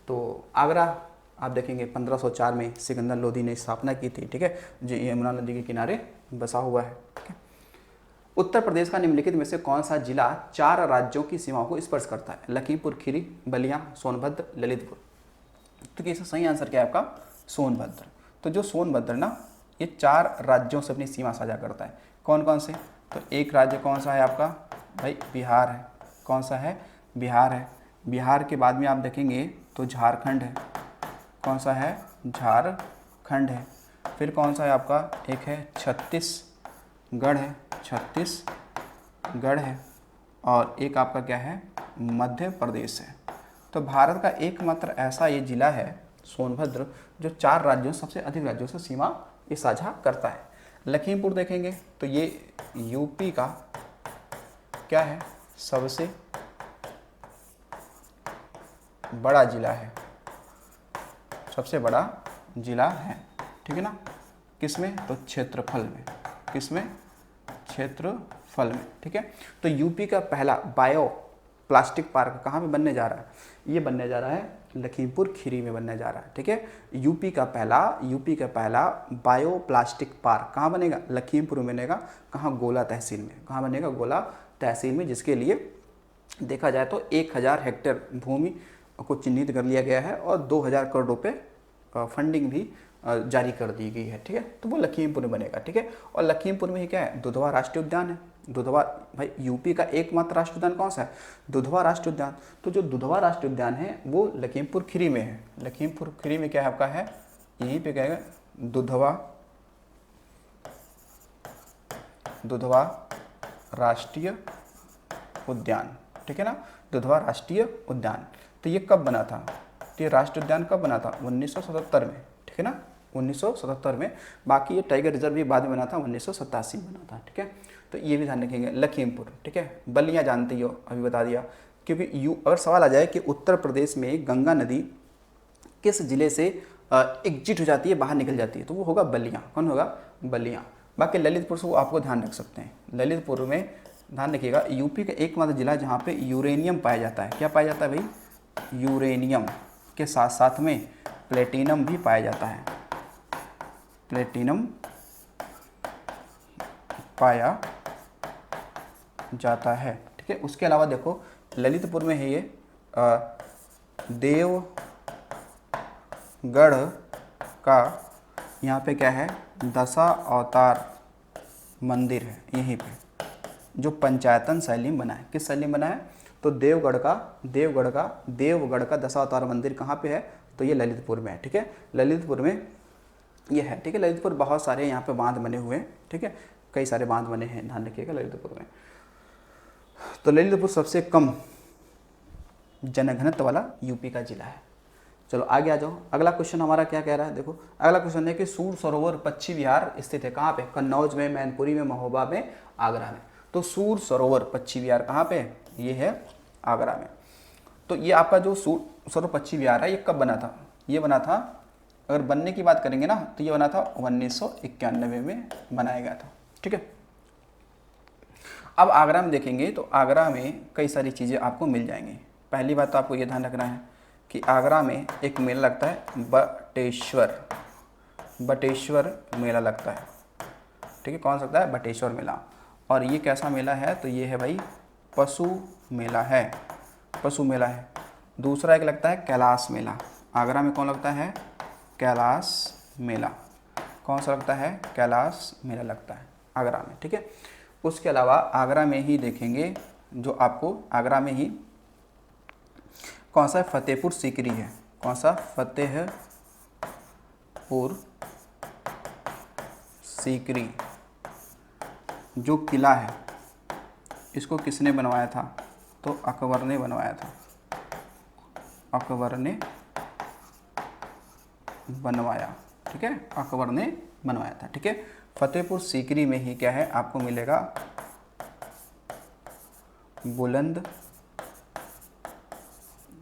तो आगरा आप देखेंगे 1504 में सिकंदर लोदी ने स्थापना की थी, ठीक है, जो यमुना नदी के किनारे बसा हुआ है, ठीक है। उत्तर प्रदेश का निम्नलिखित में से कौन सा जिला 4 राज्यों की सीमाओं को स्पर्श करता है? लखीमपुर खीरी, बलिया, सोनभद्र, ललितपुर। तो इसका सही आंसर क्या है आपका? सोनभद्र। तो जो सोनभद्र ना ये 4 राज्यों से अपनी सीमा साझा करता है। कौन कौन से? तो एक राज्य कौन सा है आपका? भाई बिहार है। कौन सा है? बिहार है। बिहार के बाद में आप देखेंगे तो झारखंड है। कौन सा है? झारखंड है। फिर कौन सा है आपका? एक है छत्तीसगढ़ है, छत्तीसगढ़ है। और एक आपका क्या है? मध्य प्रदेश है। तो भारत का एकमात्र ऐसा ये जिला है सोनभद्र जो 4 राज्यों, सबसे अधिक राज्यों से सीमा ये साझा करता है। लखीमपुर देखेंगे तो ये यूपी का क्या है? सबसे बड़ा जिला है, सबसे बड़ा जिला है, ठीक है ना। किसमें? तो क्षेत्रफल में। किसमें? क्षेत्रफल में, ठीक है। तो यूपी का पहला बायो प्लास्टिक पार्क कहाँ पे बनने जा रहा है? ये बनने जा रहा है लखीमपुर खीरी में बनने जा रहा है, ठीक है। यूपी का पहला बायो प्लास्टिक पार्क कहाँ बनेगा? लखीमपुर में बनेगा। कहाँ? गोला तहसील में। कहाँ बनेगा? गोला तहसील में, जिसके लिए देखा जाए तो 1000 हेक्टेयर भूमि को चिन्हित कर लिया गया है और 2000 करोड़ रुपए फंडिंग भी जारी कर दी गई है, ठीक है। तो वो लखीमपुर में बनेगा, ठीक है। और लखीमपुर में ही क्या है? दुधवा राष्ट्रीय उद्यान है। दुधवा, भाई यूपी का एकमात्र राष्ट्रीय उद्यान कौन सा है? दुधवा राष्ट्रीय उद्यान। तो जो दुधवा राष्ट्रीय उद्यान है वो लखीमपुर खीरी में है। लखीमपुर खीरी में क्या है आपका? है यहीं पे क्या है? दुधवा राष्ट्रीय उद्यान, ठीक है ना। दुधवा राष्ट्रीय उद्यान। तो ये कब बना था? तो ये राष्ट्रीय उद्यान कब बना था? 1977 में, ठीक है ना, 1977 में। बाकी ये टाइगर रिजर्व भी बाद में बना था, 1987 में बना था, ठीक है। तो ये भी ध्यान रखेंगे। लखीमपुर, ठीक है। बलिया जानते ही हो, अभी बता दिया। क्योंकि अगर सवाल आ जाए कि उत्तर प्रदेश में गंगा नदी किस जिले से एग्जिट हो जाती है, बाहर निकल जाती है, तो वो होगा बलिया। कौन होगा? बलिया। बाकी ललितपुर से वो आपको ध्यान रख सकते हैं। ललितपुर में ध्यान रखिएगा, यूपी का एकमात्र जिला जहाँ पे यूरेनियम पाया जाता है। क्या पाया जाता है भाई? यूरेनियम के साथ साथ में प्लेटिनम भी पाया जाता है। प्लेटिनम पाया जाता है, ठीक है। उसके अलावा देखो ललितपुर में है ये देवगढ़ का, यहाँ पे क्या है? दशा अवतार मंदिर है यहीं पे, जो पंचायतन शैली में बना है। किस शैली में बना है? तो देवगढ़ का दशावतार मंदिर कहाँ पे है? तो ये ललितपुर में है, ठीक है। ललितपुर में ये है, ठीक है। ललितपुर बहुत सारे यहाँ पे बांध बने हुए हैं, ठीक है, कई सारे बांध बने हैं, ध्यान रखिएगा ललितपुर में। तो ललितपुर सबसे कम जनघनत्व वाला यूपी का जिला है। चलो आगे आ जाओ, अगला क्वेश्चन हमारा क्या कह रहा है, देखो अगला क्वेश्चन है कि सूर सरोवर पश्चिम बिहार स्थित है कहाँ पे, कन्नौज में, मैनपुरी में, महोबा में, आगरा में। तो सूर सरोवर पश्चिम बिहार कहाँ पे, ये है आगरा में। तो ये आपका जो सूर सरोवर पश्चिम बिहार है ये कब बना था, ये बना था, अगर बनने की बात करेंगे ना तो ये बना था 1991 में बनाया गया था, ठीक है। अब आगरा में देखेंगे तो आगरा में कई सारी चीज़ें आपको मिल जाएंगी। पहली बात तो आपको ये ध्यान रखना है कि आगरा में एक मेला लगता है बटेश्वर मेला लगता है, ठीक है। कौन सा लगता है, बटेश्वर मेला। और ये कैसा मेला है, तो ये है भाई पशु मेला है, पशु मेला है। दूसरा एक लगता है कैलाश मेला, आगरा में कौन लगता है, कैलाश मेला। कौन सा लगता है, कैलाश मेला लगता है आगरा में, ठीक है। उसके अलावा आगरा में ही देखेंगे जो आपको आगरा में ही कौन सा है, फतेहपुर सीकरी है। कौन सा, फतेहपुर सीकरी जो किला है, इसको किसने बनवाया था, तो अकबर ने बनवाया था, अकबर ने बनवाया, ठीक है, अकबर ने बनवाया था, ठीक है। फतेहपुर सीकरी में ही क्या है, आपको मिलेगा बुलंद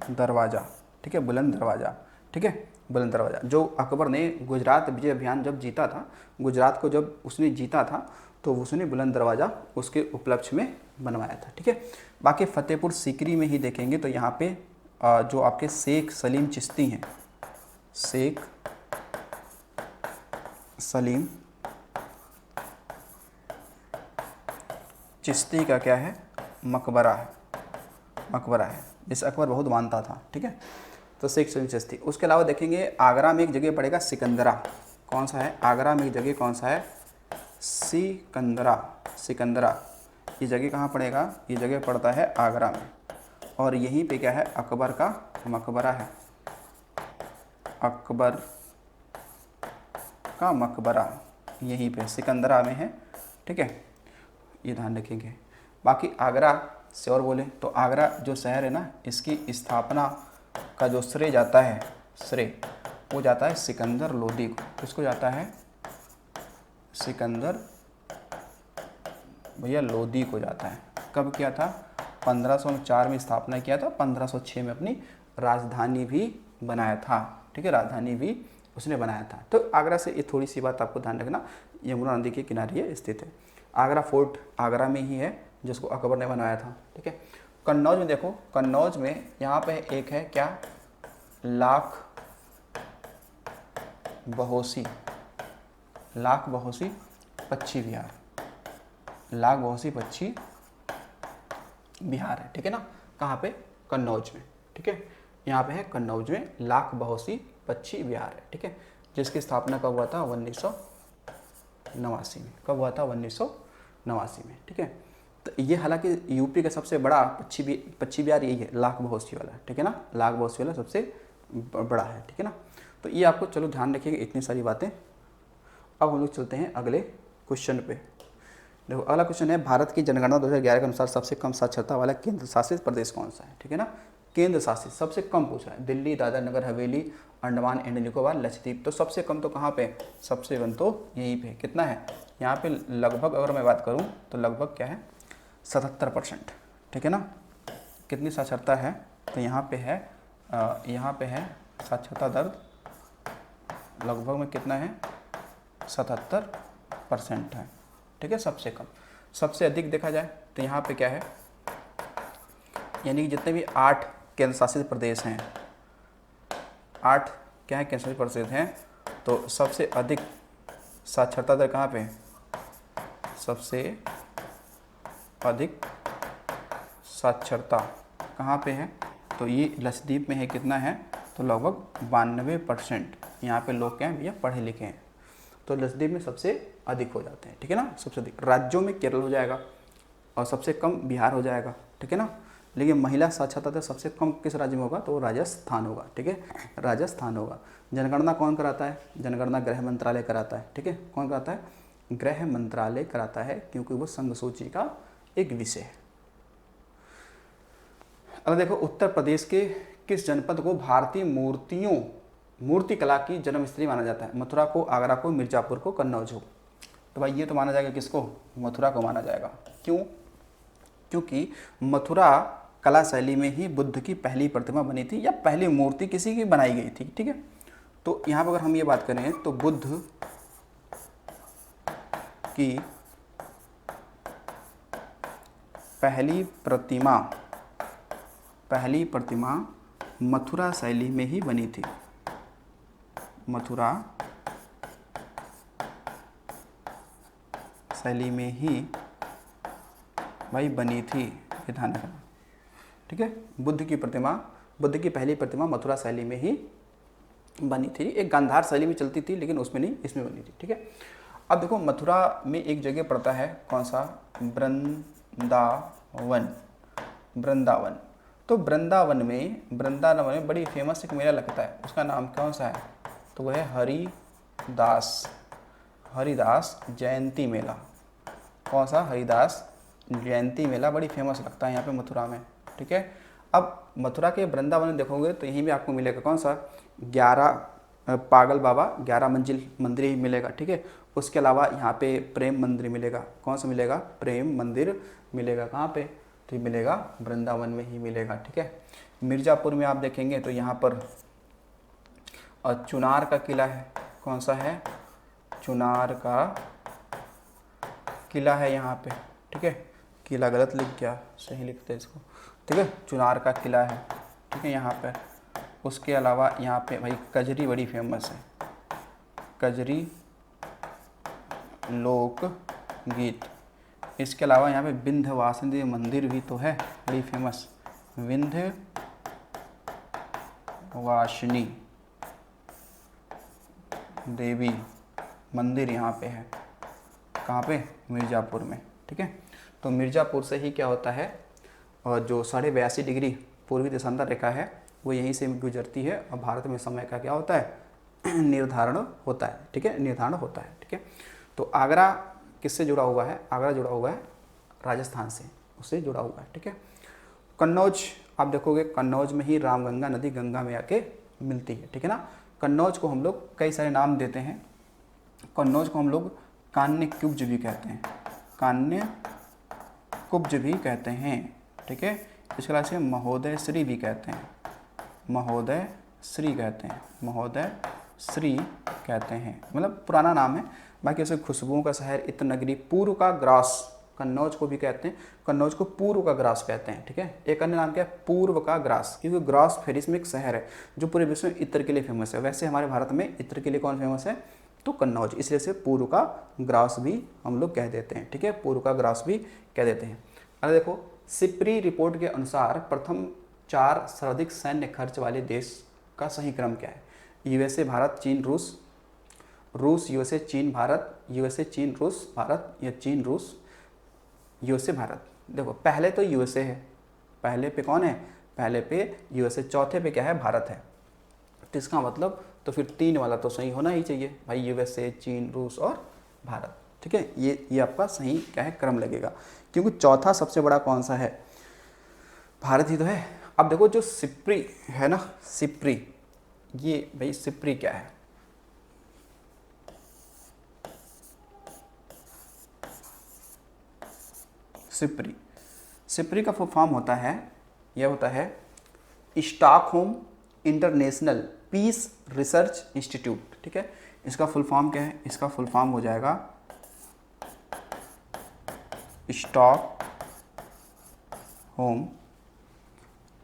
दरवाज़ा, ठीक है, बुलंद दरवाज़ा, ठीक है, बुलंद दरवाज़ा। जो अकबर ने गुजरात विजय अभियान जब जीता था, गुजरात को जब उसने जीता था तो उसने बुलंद दरवाज़ा उसके उपलक्ष्य में बनवाया था, ठीक है। बाकी फतेहपुर सीकरी में ही देखेंगे तो यहाँ पे जो आपके शेख सलीम चिश्ती हैं, शेख सलीम चिश्ती का क्या है, मकबरा है, मकबरा है, जिसे अकबर बहुत मानता था, ठीक है। तो शेख सलीम चिश्ती। उसके अलावा देखेंगे आगरा में एक जगह पड़ेगा सिकंदरा। कौन सा है, आगरा में एक जगह कौन सा है, सिकंदरा, सिकंदरा। ये जगह कहाँ पड़ेगा, ये जगह पड़ता है आगरा में। और यहीं पे क्या है, अकबर का मकबरा है, अकबर का मकबरा यहीं पे सिकंदरा में है, ठीक है, ये ध्यान रखेंगे। बाकी आगरा से और बोले तो आगरा जो शहर है ना, इसकी स्थापना का जो श्रेय जाता है, श्रेय वो जाता है सिकंदर लोदी को। किसको जाता है, सिकंदर भैया लोदी को जाता है। कब किया था, 1504 में स्थापना किया था, 1506 में अपनी राजधानी भी बनाया था, ठीक है, राजधानी भी उसने बनाया था। तो आगरा से ये थोड़ी सी बात आपको ध्यान रखना, यमुना नदी के किनारे ये स्थित है। आगरा फोर्ट आगरा में ही है जिसको अकबर ने बनाया था, ठीक है। कन्नौज में देखो, कन्नौज में यहाँ पे एक है क्या, लाख बहोसी, लाख बहोसी पक्षी विहार, लाख बहोसी पक्षी विहार है, ठीक है ना। कहाँ पे, कन्नौज में, ठीक है, यहाँ पे है कन्नौज में लाख बहोसी पक्षी विहार है, ठीक है, जिसकी स्थापना कब हुआ था, 1989 में। कब हुआ था, 1989 में, ठीक है। तो ये हालांकि यूपी का सबसे बड़ा पक्षी विहार यही है, लाख बहोसी वाला, ठीक है ना, लाख बहोसी वाला सबसे बड़ा है, ठीक है ना। तो ये आपको चलो ध्यान रखिएगा इतनी सारी बातें। अब हम लोग चलते हैं अगले क्वेश्चन पे। देखो अगला क्वेश्चन है, भारत की जनगणना 2011 के अनुसार सबसे कम साक्षरता वाला केंद्र शासित प्रदेश कौन सा है, ठीक है ना। केंद्र शासित सबसे कम पूछा है, दिल्ली, दादरा नगर हवेली, अंडमान एंड निकोबार, लक्षद्वीप। तो सबसे कम तो कहाँ पे, सबसे कम तो यहीं पे, कितना है यहाँ पे, लगभग अगर मैं बात करूँ तो लगभग क्या है, 77%, ठीक है ना। कितनी साक्षरता है, तो यहाँ पे है साक्षरता दर लगभग में कितना है, 77% है, ठीक है, सबसे कम। सबसे अधिक देखा जाए तो यहाँ पे क्या है, यानी कि जितने भी 8 केंद्र शासित प्रदेश हैं, 8 क्या है केंद्र शासित प्रदेश हैं, तो सबसे अधिक साक्षरता दर कहाँ पे, सबसे अधिक साक्षरता कहाँ पे है, तो ये लक्षद्वीप में है। कितना है, तो लगभग 92% यहाँ पे लोग क्या हैं भैया, पढ़े लिखे हैं। तो लक्षद्वीप में सबसे अधिक हो जाते हैं, ठीक है ना। सबसे अधिक राज्यों में केरल हो जाएगा और सबसे कम बिहार हो जाएगा, ठीक है ना। लेकिन महिला साक्षरता दर सबसे कम किस राज्य में होगा, तो वो राजस्थान होगा, ठीक है, राजस्थान होगा। जनगणना कौन कराता है, जनगणना गृह मंत्रालय कराता है, ठीक है। कौन कराता है, गृह मंत्रालय कराता है, क्योंकि वो संघ सूची का एक विषय है। अगर देखो उत्तर प्रदेश के किस जनपद को भारतीय मूर्ति कला की जन्मस्थली माना जाता है? मथुरा को, आगरा को, मिर्ज़ापुर को, कन्नौज को। तो भाई ये तो माना जाएगा किसको? मथुरा को माना जाएगा। क्यों? क्योंकि मथुरा कला शैली में ही बुद्ध की पहली प्रतिमा बनी थी या पहली मूर्ति किसी की बनाई गई थी। ठीक है, तो यहाँ पर अगर हम ये बात करें तो बुद्ध की पहली प्रतिमा मथुरा शैली में ही बनी थी। मथुरा शैली में ही भाई बनी थी, ये ध्यान रखना। ठीक है, बुद्ध की पहली प्रतिमा मथुरा शैली में ही बनी थी। एक गांधार शैली में चलती थी लेकिन उसमें नहीं, इसमें बनी थी। ठीक है, अब देखो मथुरा में एक जगह पड़ता है, कौन सा? वृंदावन। तो वृंदावन में बड़ी फेमस एक मेला लगता है, उसका नाम कौन सा है? तो वह है हरिदास जयंती मेला। कौन सा? हरिदास जयंती मेला बड़ी फेमस लगता है यहाँ पे मथुरा में। ठीक है, अब मथुरा के वृंदावन में देखोगे तो यहीं भी आपको मिलेगा कौन सा? 11 पागल बाबा 11 मंजिल मंदिर ही मिलेगा। ठीक है, उसके अलावा यहाँ पे प्रेम मंदिर मिलेगा। कौन सा मिलेगा? प्रेम मंदिर मिलेगा। कहाँ पे? तो मिलेगा वृंदावन में ही मिलेगा। ठीक है, मिर्ज़ापुर में आप देखेंगे तो यहाँ पर चुनार का किला है। कौन सा है? चुनार का किला है यहाँ पे। ठीक है, किला गलत लिख गया, सही लिखते हैं इसको। ठीक है, चुनार का किला है। ठीक है, यहाँ पे उसके अलावा यहाँ पे भाई कजरी बड़ी फेमस है, कजरी लोक गीत। इसके अलावा यहाँ पे विंध्यवासिनी मंदिर भी तो है, बड़ी फेमस, विंध्यवासिनी देवी मंदिर यहाँ पे है। कहाँ पे? मिर्ज़ापुर में। ठीक है, तो मिर्ज़ापुर से ही क्या होता है, और जो 82.5 डिग्री पूर्वी देशांतर रेखा है वो यहीं से गुजरती है और भारत में समय का क्या होता है? निर्धारण होता है। ठीक है, निर्धारण होता है। ठीक है, तो आगरा किससे जुड़ा हुआ है? आगरा जुड़ा हुआ है राजस्थान से, उससे जुड़ा हुआ है। ठीक है, कन्नौज आप देखोगे, कन्नौज में ही रामगंगा नदी गंगा में आके मिलती है। ठीक है ना, कन्नौज को हम लोग कई सारे नाम देते हैं। कन्नौज को हम लोग कान्य कुब्ज भी कहते हैं, कान्य कुब्ज भी कहते हैं। ठीक है, इसके अलावा से महोदय श्री भी कहते हैं, महोदय श्री कहते हैं, मतलब पुराना नाम है। बाकी ऐसे खुशबुओं का शहर, इत्र नगरी, पूर्व का ग्रास, कन्नौज को भी कहते हैं, कन्नौज को पूर्व का ग्रास कहते हैं। ठीक है, एक अन्य नाम क्या है? पूर्व का ग्रास, क्योंकि ग्रास फेरिस में एक शहर है जो पूरे विश्व में इत्र के लिए फेमस है। वैसे हमारे भारत में इत्र के लिए कौन फेमस है? तो कन्नौज, इसलिए से पूर्व का ग्रास भी हम लोग कह देते हैं। ठीक है, पूर्व का ग्रास भी कह देते हैं। अरे देखो, सिप्री रिपोर्ट के अनुसार प्रथम 4 सर्वाधिक सैन्य खर्च वाले देश का सही क्रम क्या है? यूएसए, भारत, चीन, रूस, यूएसए, चीन, भारत, यूएसए, चीन, रूस, भारत, या चीन, रूस, यूएसए, भारत। देखो पहले तो यूएसए है, पहले पे कौन है? पहले पे यूएसए, चौथे पे क्या है? भारत है। तो इसका मतलब तो फिर 3 वाला तो सही होना ही चाहिए भाई, यूएसए, चीन, रूस और भारत। ठीक है, ये आपका सही क्या है? क्रम लगेगा, क्योंकि चौथा सबसे बड़ा कौन सा है? भारत ही तो है। अब देखो जो सिप्री है ना, सिप्री, ये भाई सिप्री क्या है? सिप्री का फुल फॉर्म होता है, यह होता है Stockholm International Peace Research Institute. ठीक है, इसका फुल फॉर्म क्या है? इसका फुल फॉर्म हो जाएगा Stockholm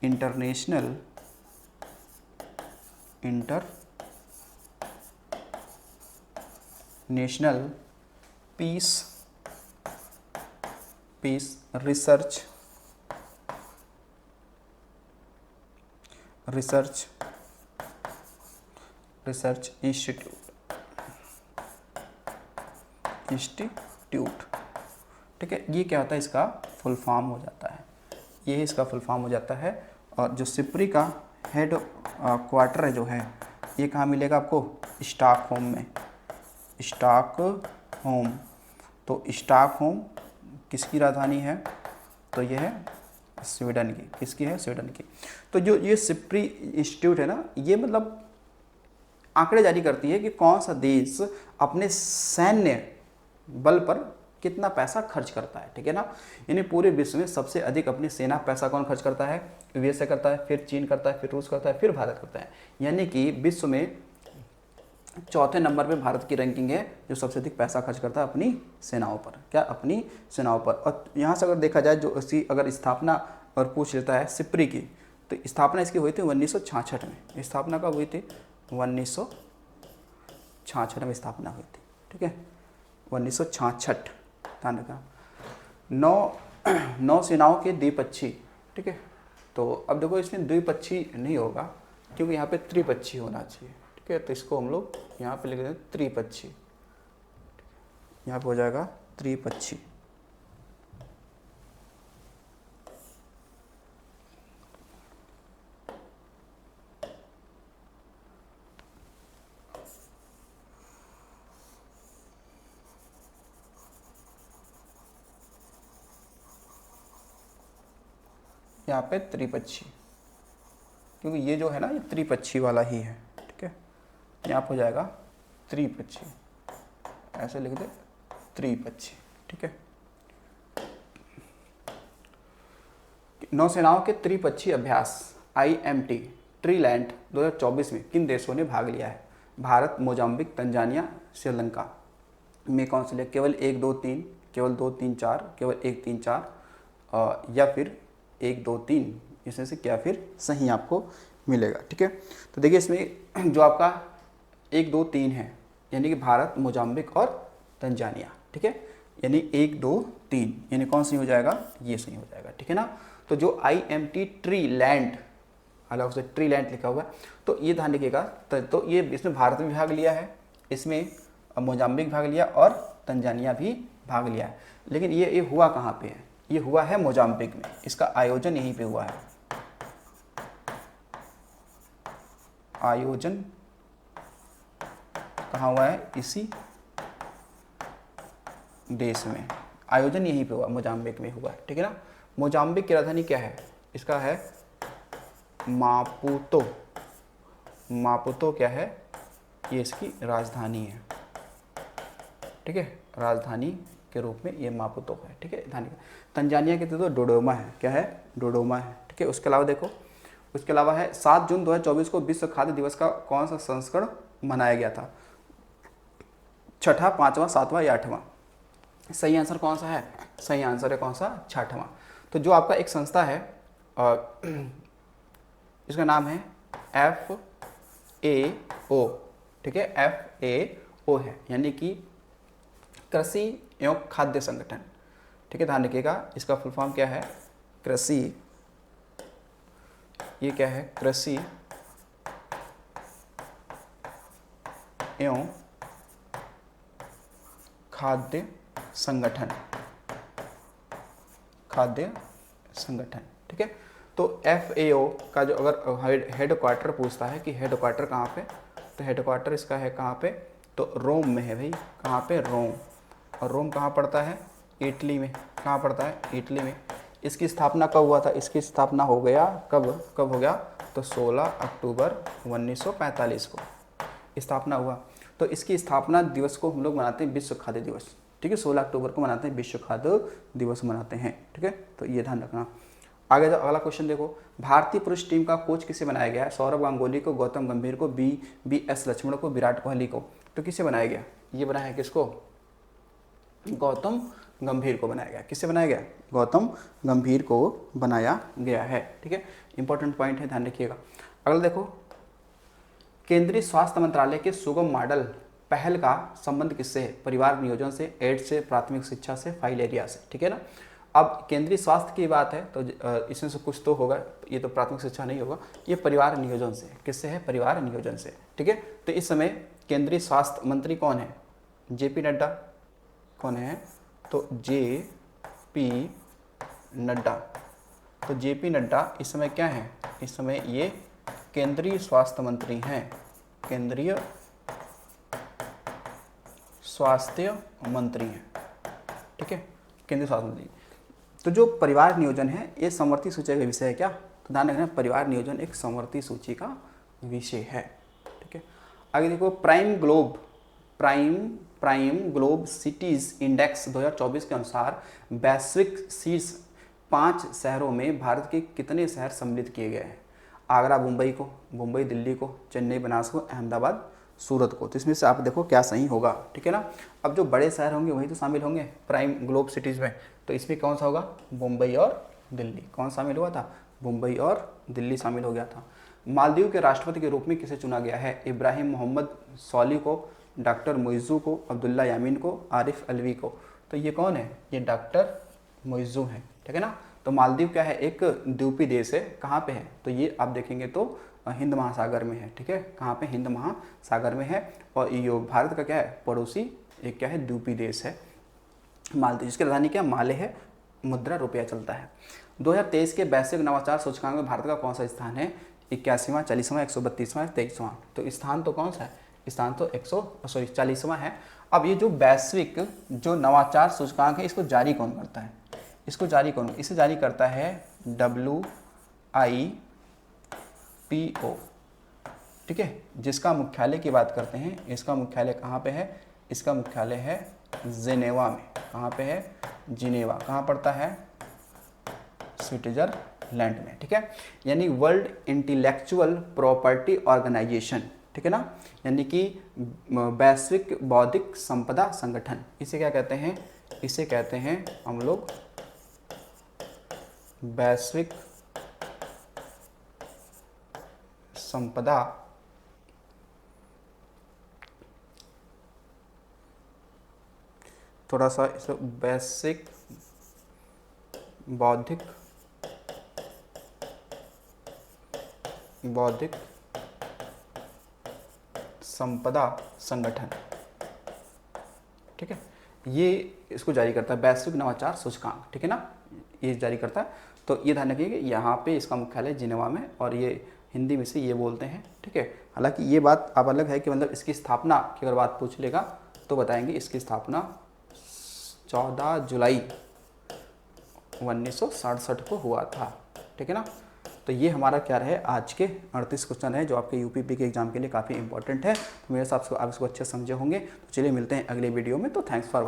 International Peace Research Institute. ठीक है, ये क्या होता है? इसका फुल फॉर्म हो जाता है, ये इसका फुल फॉर्म हो जाता है। और जो सिप्री का हेड क्वार्टर है जो है, ये कहाँ मिलेगा आपको? स्टॉकहोम में, स्टॉकहोम। तो स्टॉकहोम किसकी राजधानी है? तो ये है स्वीडन की, किसकी है? स्वीडन की। तो जो ये सिप्री इंस्टीट्यूट है ना, ये मतलब आंकड़े जारी करती है कि कौन सा देश अपने सैन्य बल पर कितना पैसा खर्च करता है, ठीक है ना। यानी पूरे विश्व में सबसे अधिक अपनी सेना पैसा कौन खर्च करता है? यूएसए करता है, फिर चीन करता है, फिर रूस करता है, फिर भारत करता है। यानी कि विश्व में चौथे नंबर पे भारत की रैंकिंग है, जो सबसे अधिक पैसा खर्च करता है अपनी सेनाओं पर। क्या? अपनी सेनाओं पर। और यहाँ से अगर देखा जाए, जो इसकी अगर स्थापना और पूछ लेता है सिप्री की, तो स्थापना इसकी हुई थी 1966 में। स्थापना कब हुई थी? 1966 में स्थापना हुई थी, ठीक है, 1966। ध्यान रखना। 9 सेनाओं के द्विपक्षीय, ठीक है। तो अब देखो इसमें द्विपक्षीय नहीं होगा, क्योंकि यहाँ पे त्रिपक्षीय होना चाहिए, ठीक है। तो इसको हम लोग यहाँ पे लिख देते हैं त्रिपक्षीय, यहाँ पे हो जाएगा त्रिपक्षीय। यहाँ पे त्रिपक्षीय, क्योंकि ये जो है ना, ये त्रिपक्षीय वाला ही है, ठीक है। यहाँ पे हो जाएगा त्रिपक्षीय, ऐसे लिख दे त्रिपक्षीय, ठीक है। नौसेनाओं के त्रिपक्षीय अभ्यास IMT ट्रीलैंड 2024 में किन देशों ने भाग लिया है? भारत, मोजाम्बिक, तंजानिया, श्रीलंका में कौन से लिया? केवल 1 2 3, केवल 2 3 4, केवल 1 3 4, या फिर 1 2 3, इसमें से क्या फिर सही आपको मिलेगा, ठीक है। तो देखिए इसमें जो आपका 1 2 3 है, यानी कि भारत, मोजाम्बिक और तंजानिया, ठीक है। यानी 1 2 3, यानी कौन सही हो जाएगा? ये सही हो जाएगा, ठीक है ना। तो जो IMT ट्रीलैंड, अलग से ट्रीलैंड लिखा हुआ है, तो ये ध्यान रखिएगा। तो ये इसमें भारत भी भाग लिया है, इसमें मोजाम्बिक भाग लिया और तंजानिया भी भाग लिया है। लेकिन ये हुआ कहाँ पे है? ये हुआ है मोजाम्बिक में, इसका आयोजन यहीं पे हुआ है। आयोजन कहाँ हुआ है? इसी देश में आयोजन यहीं पे हुआ, मोजाम्बिक में हुआ है, ठीक है ना। मोजाम्बिक की राजधानी क्या है? इसका है मापुतो। मापुतो क्या है? ये इसकी राजधानी है, ठीक है, राजधानी के रूप में ये मापुतो है, ठीक है। ध्यान। तंजानिया की तो डोडोमा है, क्या है? डोडोमा है, ठीक है। उसके अलावा देखो, उसके अलावा है 7 जून 2024 को विश्व खाद्य दिवस का कौन सा संस्करण मनाया गया था? छठा, 5वां, 7वां या 8वां? सही आंसर कौन सा है? सही आंसर है कौन सा? 6वां। तो जो आपका एक संस्था है, इसका नाम है FAO, ठीक है, FAO है, यानी कि कृषि एवं खाद्य संगठन, ठीक है। ध्यान रखिएगा, इसका फुल फॉर्म क्या है? कृषि, ये क्या है? कृषि एवं खाद्य संगठन, खाद्य संगठन, ठीक है। तो FAO का जो अगर हेड क्वार्टर पूछता है कि हेड क्वार्टर कहाँ पे, तो हेड क्वार्टर इसका है कहाँ पे? तो रोम में है भाई। कहाँ पे? रोम। और रोम कहाँ पड़ता है? इटली में। कहाँ पड़ता है? इटली में। इसकी स्थापना कब हुआ था? इसकी स्थापना हो गया कब हो गया? तो 16 अक्टूबर 1945 को स्थापना हुआ। तो इसकी स्थापना दिवस को हम लोग मनाते हैं विश्व खाद्य दिवस, ठीक है। 16 अक्टूबर को मनाते हैं, विश्व खाद्य दिवस मनाते हैं, ठीक है। तो ये ध्यान रखना। आगे अगला क्वेश्चन देखो, भारतीय पुरुष टीम का कोच किसे बनाया गया है? सौरव गांगुली को, गौतम गंभीर को, BS लक्ष्मण को, विराट कोहली को? तो किसे बनाया गया? ये बनाया है किसको? गौतम गंभीर को बनाया गया। किससे बनाया गया? गौतम गंभीर को बनाया गया है, ठीक है। इंपॉर्टेंट पॉइंट है, ध्यान रखिएगा। अगला देखो, केंद्रीय स्वास्थ्य मंत्रालय के सुगम मॉडल पहल का संबंध किससे है? परिवार नियोजन से, एड्स से, प्राथमिक शिक्षा से, फाइलेरिया से, ठीक है ना। अब केंद्रीय स्वास्थ्य की बात है तो इसमें से कुछ तो होगा, ये तो प्राथमिक शिक्षा नहीं होगा, ये परिवार नियोजन से। किससे है? परिवार नियोजन से, ठीक है। तो इस समय केंद्रीय स्वास्थ्य मंत्री कौन है? JP नड्डा। कौन है? तो JP नड्डा। तो JP नड्डा इस समय क्या है? इस समय ये केंद्रीय स्वास्थ्य मंत्री हैं, केंद्रीय स्वास्थ्य मंत्री हैं, ठीक है, केंद्रीय स्वास्थ्य मंत्री। तो जो परिवार नियोजन है ये समवर्ती सूची का विषय है क्या? तो ध्यान रखना, परिवार नियोजन एक समवर्ती सूची का विषय है। ठीक है, आगे देखो, प्राइम ग्लोब सिटीज इंडेक्स 2024 के अनुसार वैश्विक शीर्ष 5 शहरों में भारत के कितने शहर सम्मिलित किए गए हैं? आगरा मुंबई दिल्ली को, चेन्नई बनारस को, अहमदाबाद सूरत को। तो इसमें से आप देखो क्या सही होगा। ठीक है ना, अब जो बड़े शहर होंगे वही तो शामिल होंगे प्राइम ग्लोब सिटीज़ में। तो इसमें कौन सा होगा? मुंबई और दिल्ली। कौन शामिल हुआ था? मुंबई और दिल्ली शामिल हो गया था। मालदीव के राष्ट्रपति के रूप में किसे चुना गया है? इब्राहिम मोहम्मद सॉली को, डॉक्टर मुइज़्ज़ू को, अब्दुल्ला यामीन को, आरिफ अलवी को। तो ये कौन है? ये डॉक्टर मुइज़्ज़ू है। ठीक है ना, तो मालदीव क्या है? एक द्वीपीय देश है। कहाँ पे है? तो ये आप देखेंगे तो हिंद महासागर में है। ठीक है, कहाँ पे? हिंद महासागर में है। और ये भारत का क्या है? पड़ोसी एक क्या है? द्वीपीय देश है मालदीव, जिसकी राजधानी क्या? माले है। मुद्रा रुपया चलता है। 2023 के वैश्विक नवाचार सूचकांक में भारत का कौन सा स्थान है? 81वां, 40वां, 132वां, 23वां। तो स्थान तो कौन सा है? स्थान तो 40वां है। अब ये जो वैश्विक जो नवाचार सूचकांक है इसको जारी कौन करता है? इसे जारी करता है WIPO। ठीक है, जिसका मुख्यालय की बात करते हैं, इसका मुख्यालय कहाँ पे है? इसका मुख्यालय है जिनेवा में। कहाँ पे है? जिनेवा। कहाँ पड़ता है? स्विट्जरलैंड में। ठीक है, यानी वर्ल्ड इंटेलेक्चुअल प्रॉपर्टी ऑर्गेनाइजेशन। ठीक है ना, यानी कि वैश्विक बौद्धिक संपदा संगठन। इसे क्या कहते हैं? इसे कहते हैं हम लोग वैश्विक संपदा थोड़ा सा इसे वैश्विक बौद्धिक संपदा संगठन। ठीक है, ये इसको जारी करता है वैश्विक नवाचार सूचकांक। ठीक है ना, ये जारी करता है। तो ये ध्यान रखिए कि यहाँ पे इसका मुख्यालय जिनेवा में, और ये हिंदी में से ये बोलते हैं। ठीक है, हालांकि ये बात अब अलग है कि मतलब इसकी स्थापना की अगर बात पूछ लेगा तो बताएंगे इसकी स्थापना 14 जुलाई 1967 को हुआ था। ठीक है ना, तो ये हमारा क्या रहे? आज के 38 क्वेश्चन है जो आपके यूपीपी के एग्जाम के लिए काफ़ी इंपॉर्टेंट है। तो मेरे हिसाब से आप इसको अच्छे समझे होंगे। तो चलिए मिलते हैं अगले वीडियो में। तो थैंक्स फॉर वॉचिंग।